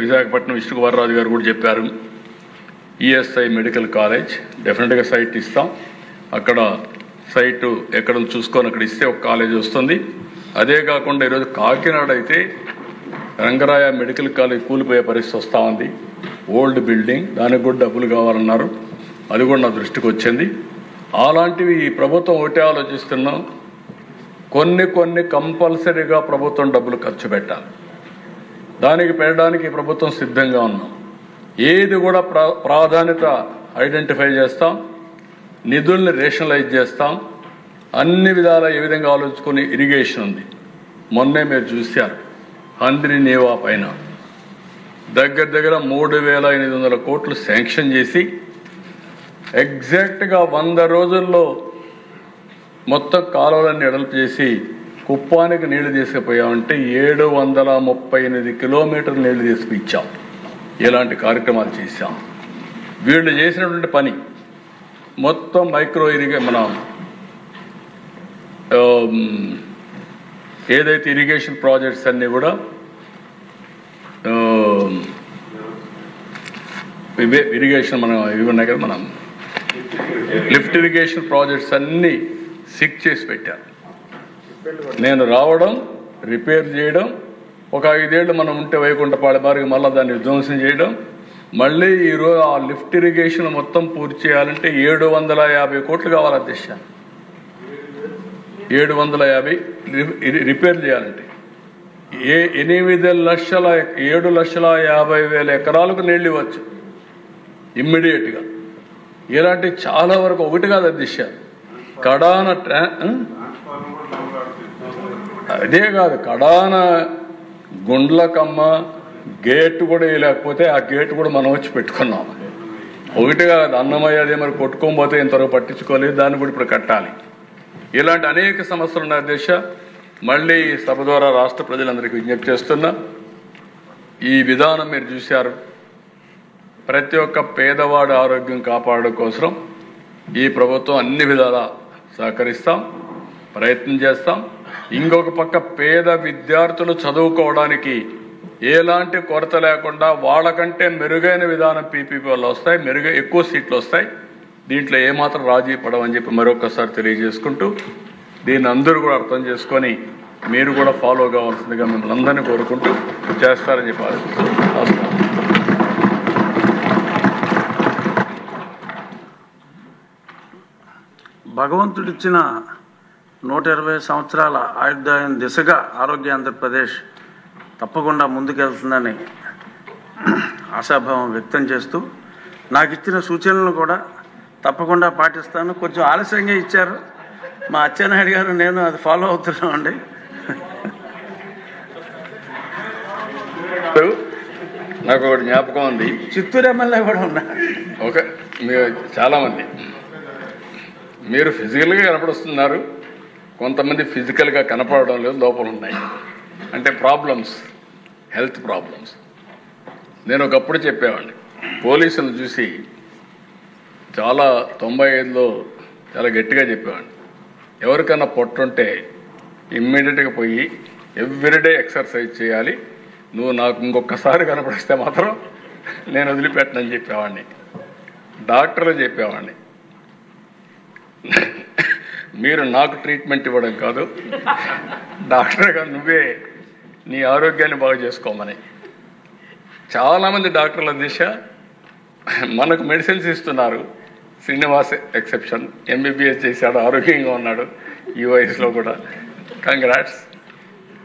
విశాఖపట్నం విష్ణు వర్రాజు గారు కూడా చెప్పారు, ఈఎస్ఐ మెడికల్ కాలేజ్ డెఫినెట్గా సైట్ ఇస్తాం. అక్కడ సైటు ఎక్కడ చూసుకొని అక్కడ ఇస్తే ఒక కాలేజ్ వస్తుంది. అదే కాకుండా ఈరోజు కాకినాడ అయితే రంగరాయ మెడికల్ కాలేజ్ కూలిపోయే పరిస్థితి వస్తూ ఉంది. ఓల్డ్ బిల్డింగ్, దానికి కూడా డబ్బులు కావాలన్నారు. అది కూడా నా దృష్టికి వచ్చింది. అలాంటివి ఈ ప్రభుత్వం ఒకటే ఆలోచిస్తున్నాం, కొన్ని కంపల్సరీగా ప్రభుత్వం డబ్బులు ఖర్చు పెట్టాలి. దానికి పెట్టడానికి ప్రభుత్వం సిద్ధంగా ఉన్నాం. ఏది కూడా ప్రాధాన్యత ఐడెంటిఫై చేస్తాం, నిధుల్ని రేషనలైజ్ చేస్తాం. అన్ని విధాల ఏ విధంగా ఆలోచించుకుని ఇరిగేషన్ ఉంది. మొన్నే మీరు చూశారు, హంద్రి నేవా పైన దగ్గర 3,800 కోట్లు శాంక్షన్ చేసి ఎగ్జాక్ట్గా 100 రోజుల్లో మొత్తం కాలువలన్నీ ఎడల్పు చేసి కుప్పానికి నీళ్లు తీసుకుపోయామంటే 738 కిలోమీటర్లు నీళ్లు తీసుకునిచ్చాం. ఇలాంటి కార్యక్రమాలు చేశాం. వీళ్ళు చేసినటువంటి పని మొత్తం మైక్రో మన ఏదైతే ఇరిగేషన్ ప్రాజెక్ట్స్ అన్నీ కూడా ఇరిగేషన్ మనం ఇవి ఉన్నాయి కదా, మనం లిఫ్ట్ ఇరిగేషన్ ప్రాజెక్ట్స్ అన్నీ సిక్ చేసి పెట్టారు. నేను రావడం, రిపేర్ చేయడం, ఒక 5 ఏళ్ళు మనం ఉంటే వైకుంఠపాళె బారికి మళ్ళీ దాన్ని విధ్వంసం చేయడం, మళ్ళీ ఈరోజు ఆ లిఫ్ట్ ఇరిగేషన్ మొత్తం పూర్తి చేయాలంటే 750 కోట్లు కావాలి అధ్యక్ష. 750 రిపేర్ చేయాలంటే 7,50,000 ఎకరాలకు నీళ్ళు ఇవ్వచ్చు ఇమ్మీడియట్గా. ఇలాంటి చాలా వరకు ఒకటి కాదు అధ్యక్ష, కడాన అదే కాదు, కడాన గుండ్లకమ్మ గేట్ కూడా లేకపోతే ఆ గేట్ కూడా మనం వచ్చి పెట్టుకున్నాం. ఒకటి కాదు, అన్నమయ్య అదే మరి కొట్టుకోకపోతే ఇంతవరకు పట్టించుకోలేదు, దాన్ని కూడా ఇప్పుడు కట్టాలి. ఇలాంటి అనేక సమస్యలు ఉన్నాయి అధ్యక్ష. మళ్ళీ సభ ద్వారా రాష్ట్ర ప్రజలందరికీ విజ్ఞప్తి చేస్తున్నా, ఈ విధానం మీరు చూశారు. ప్రతి ఒక్క పేదవాడి ఆరోగ్యం కాపాడడం కోసం ఈ ప్రభుత్వం అన్ని విధాలా సహకరిస్తాం, ప్రయత్నం చేస్తాం. ఇంకొక పక్క పేద విద్యార్థులు చదువుకోవడానికి ఎలాంటి కొరత లేకుండా వాళ్ళకంటే మెరుగైన విధానం పీపీపీ వల్ల వస్తాయి, ఎక్కువ సీట్లు వస్తాయి. దీంట్లో ఏమాత్రం రాజీ పడమని చెప్పి మరొకసారి తెలియజేసుకుంటూ, దీన్ని అందరూ కూడా అర్థం చేసుకొని మీరు కూడా ఫాలో కావాల్సిందిగా మిమ్మల్ని అందరినీ కోరుకుంటూ చేస్తారని చెప్పి ఆశిస్తున్నాను. భగవంతుడిచ్చిన 120 సంవత్సరాల ఆయుర్దాయం దిశగా ఆరోగ్య ఆంధ్రప్రదేశ్ తప్పకుండా ముందుకెళ్తుందని ఆశాభావం వ్యక్తం చేస్తూ, నాకు ఇచ్చిన సూచనలను కూడా తప్పకుండా పాటిస్తాను. కొంచెం ఆలస్యంగా ఇచ్చారు మా అచ్చెన్నాయుడు గారు, నేను అది ఫాలో అవుతున్నామండి. నాకు ఒకటి జ్ఞాపకం ఉంది, చిత్తూరు ఎమ్మెల్యే కూడా ఉన్నారు. ఓకే, మీరు చాలామంది మీరు ఫిజికల్గా కనపడుస్తున్నారు, కొంతమంది ఫిజికల్గా కనపడడం లేదు, లోపల ఉన్నాయి. అంటే ప్రాబ్లమ్స్, హెల్త్ ప్రాబ్లమ్స్. నేను ఒకప్పుడు చెప్పేవాడిని, పోలీసులను చూసి చాలా 95లో చాలా గట్టిగా చెప్పేవాడిని, ఎవరికైనా పొట్టుంటే ఇమ్మీడియట్గా పోయి ఎవ్రీడే ఎక్సర్సైజ్ చేయాలి, నువ్వు నాకు ఇంకొకసారి కనపడిస్తే మాత్రం నేను వదిలిపెట్టనని చెప్పేవాడిని. డాక్టర్లు చెప్పేవాడిని, మీరు నాకు ట్రీట్మెంట్ ఇవ్వడం కాదు, డాక్టర్గా నువ్వే నీ ఆరోగ్యాన్ని బాగు చేసుకోమని. చాలామంది డాక్టర్ల దిశ మనకు మెడిసిన్స్ ఇస్తున్నారు. శ్రీనివాస్ ఎక్సెప్షన్, ఎంబీబీఎస్ చేశాడు, ఆరోగ్యంగా ఉన్నాడు ఈ వయసులో కూడా. కంగ్రాట్స్.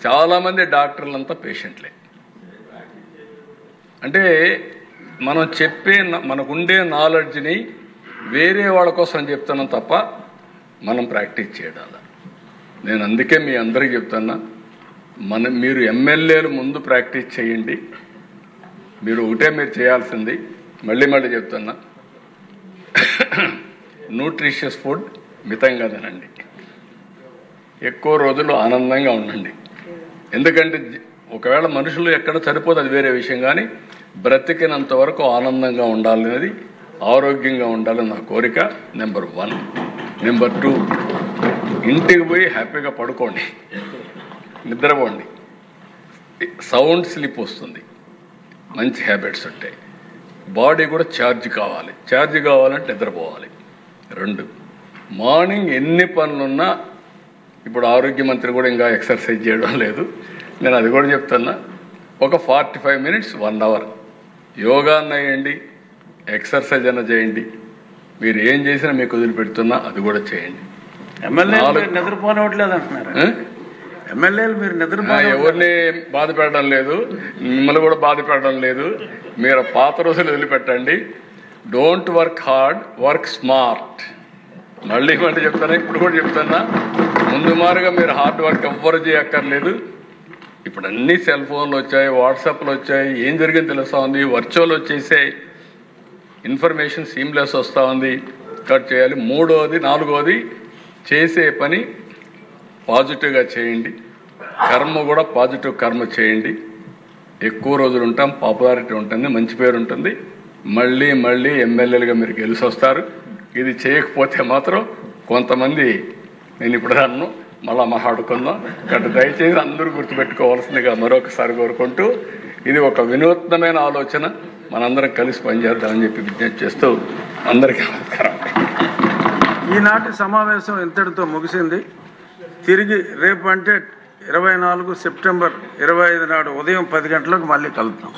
చాలామంది డాక్టర్లంతా పేషెంట్లే. అంటే మనం చెప్పే మనకుండే నాలెడ్జ్ని వేరే వాళ్ళ కోసం చెప్తున్నాం తప్ప మనం ప్రాక్టీస్ చేయడాల. నేను అందుకే మీ అందరికీ చెప్తున్నా, మీరు ఎమ్మెల్యేలు ముందు ప్రాక్టీస్ చేయండి. మీరు ఒకటే మీరు చేయాల్సింది, మళ్ళీ చెప్తున్నా, న్యూట్రిషియస్ ఫుడ్ మితంగా తినండి, ఎక్కువ రోజులు ఆనందంగా ఉండండి. ఎందుకంటే ఒకవేళ మనుషులు ఎక్కడ సరిపోదు అది వేరే విషయం, కానీ బ్రతికినంత వరకు ఆనందంగా ఉండాలనేది, ఆరోగ్యంగా ఉండాలని నా కోరిక. నెంబర్ 1. నెంబర్ 2, ఇంటికి పోయి హ్యాపీగా పడుకోండి, నిద్రపోండి. సౌండ్ స్లీప్ వస్తుంది, మంచి హ్యాబిట్స్ ఉంటాయి. బాడీ కూడా ఛార్జ్ కావాలంటే నిద్రపోవాలి. 2, మార్నింగ్ ఎన్ని పనులున్నా, ఇప్పుడు ఆరోగ్య మంత్రి కూడా ఇంకా ఎక్సర్సైజ్ చేయడం లేదు, నేను అది కూడా చెప్తున్నా, ఒక 45 మినిట్స్ 1 అవర్ యోగా అన్న చేయండి, ఎక్సర్సైజ్ అన్న చేయండి. మీరు ఏం చేసినా మీకు వదిలిపెడుతున్నా అది కూడా చేయండి. ఎమ్మెల్యేలు నిద్రపోనివ్వట్లేదు అంటున్నారు. ఎమ్మెల్యేలు మీరు ఎవరిని బాధ పెట్టడం లేదు, మిమ్మల్ని కూడా బాధ పెట్టడం లేదు. మీరు పాత రోజులు వదిలిపెట్టండి. Don't work hard, work smart. మళ్ళీ చెప్తానా, ఇప్పుడు కూడా చెప్తున్నా, ముందు మారుగా మీరు హార్డ్ వర్క్ ఎవ్వరు చేయక్కర్లేదు. ఇప్పుడు అన్ని సెల్ ఫోన్లు వచ్చాయి, వాట్సాప్లు వచ్చాయి, ఏం జరిగింది తెలుస్తూ ఉంది, వర్చువల్ వచ్చేసాయి, ఇన్ఫర్మేషన్ సీమ్లెస్ వస్తూ ఉంది. కట్ చేయాలి. 3వది 4వది చేసే పని పాజిటివ్గా చేయండి, కర్మ కూడా పాజిటివ్ కర్మ చేయండి. ఎక్కువ రోజులు ఉంటాం, పాపులారిటీ ఉంటుంది, మంచి పేరు ఉంటుంది. మళ్ళీ ఎమ్మెల్యేలుగా మీరు గెలిచి వస్తారు. ఇది చేయకపోతే మాత్రం కొంతమంది, నేను ఇప్పుడు అన్ను మళ్ళా మాట్లాడుకుందాం. కాబట్టి దయచేసి అందరూ గుర్తుపెట్టుకోవాల్సిందిగా మరొకసారి కోరుకుంటూ, ఇది ఒక వినూత్నమైన ఆలోచన, మనందరం కలిసి పనిచేద్దామని చెప్పి విజ్ఞప్తి చేస్తూ అందరికీ నమస్కారం. ఈనాటి సమావేశం ఇంతటితో ముగిసింది. తిరిగి రేపు అంటే 24 సెప్టెంబర్ 25 నాడు ఉదయం 10 గంటలకు మళ్ళీ కలుద్దాం.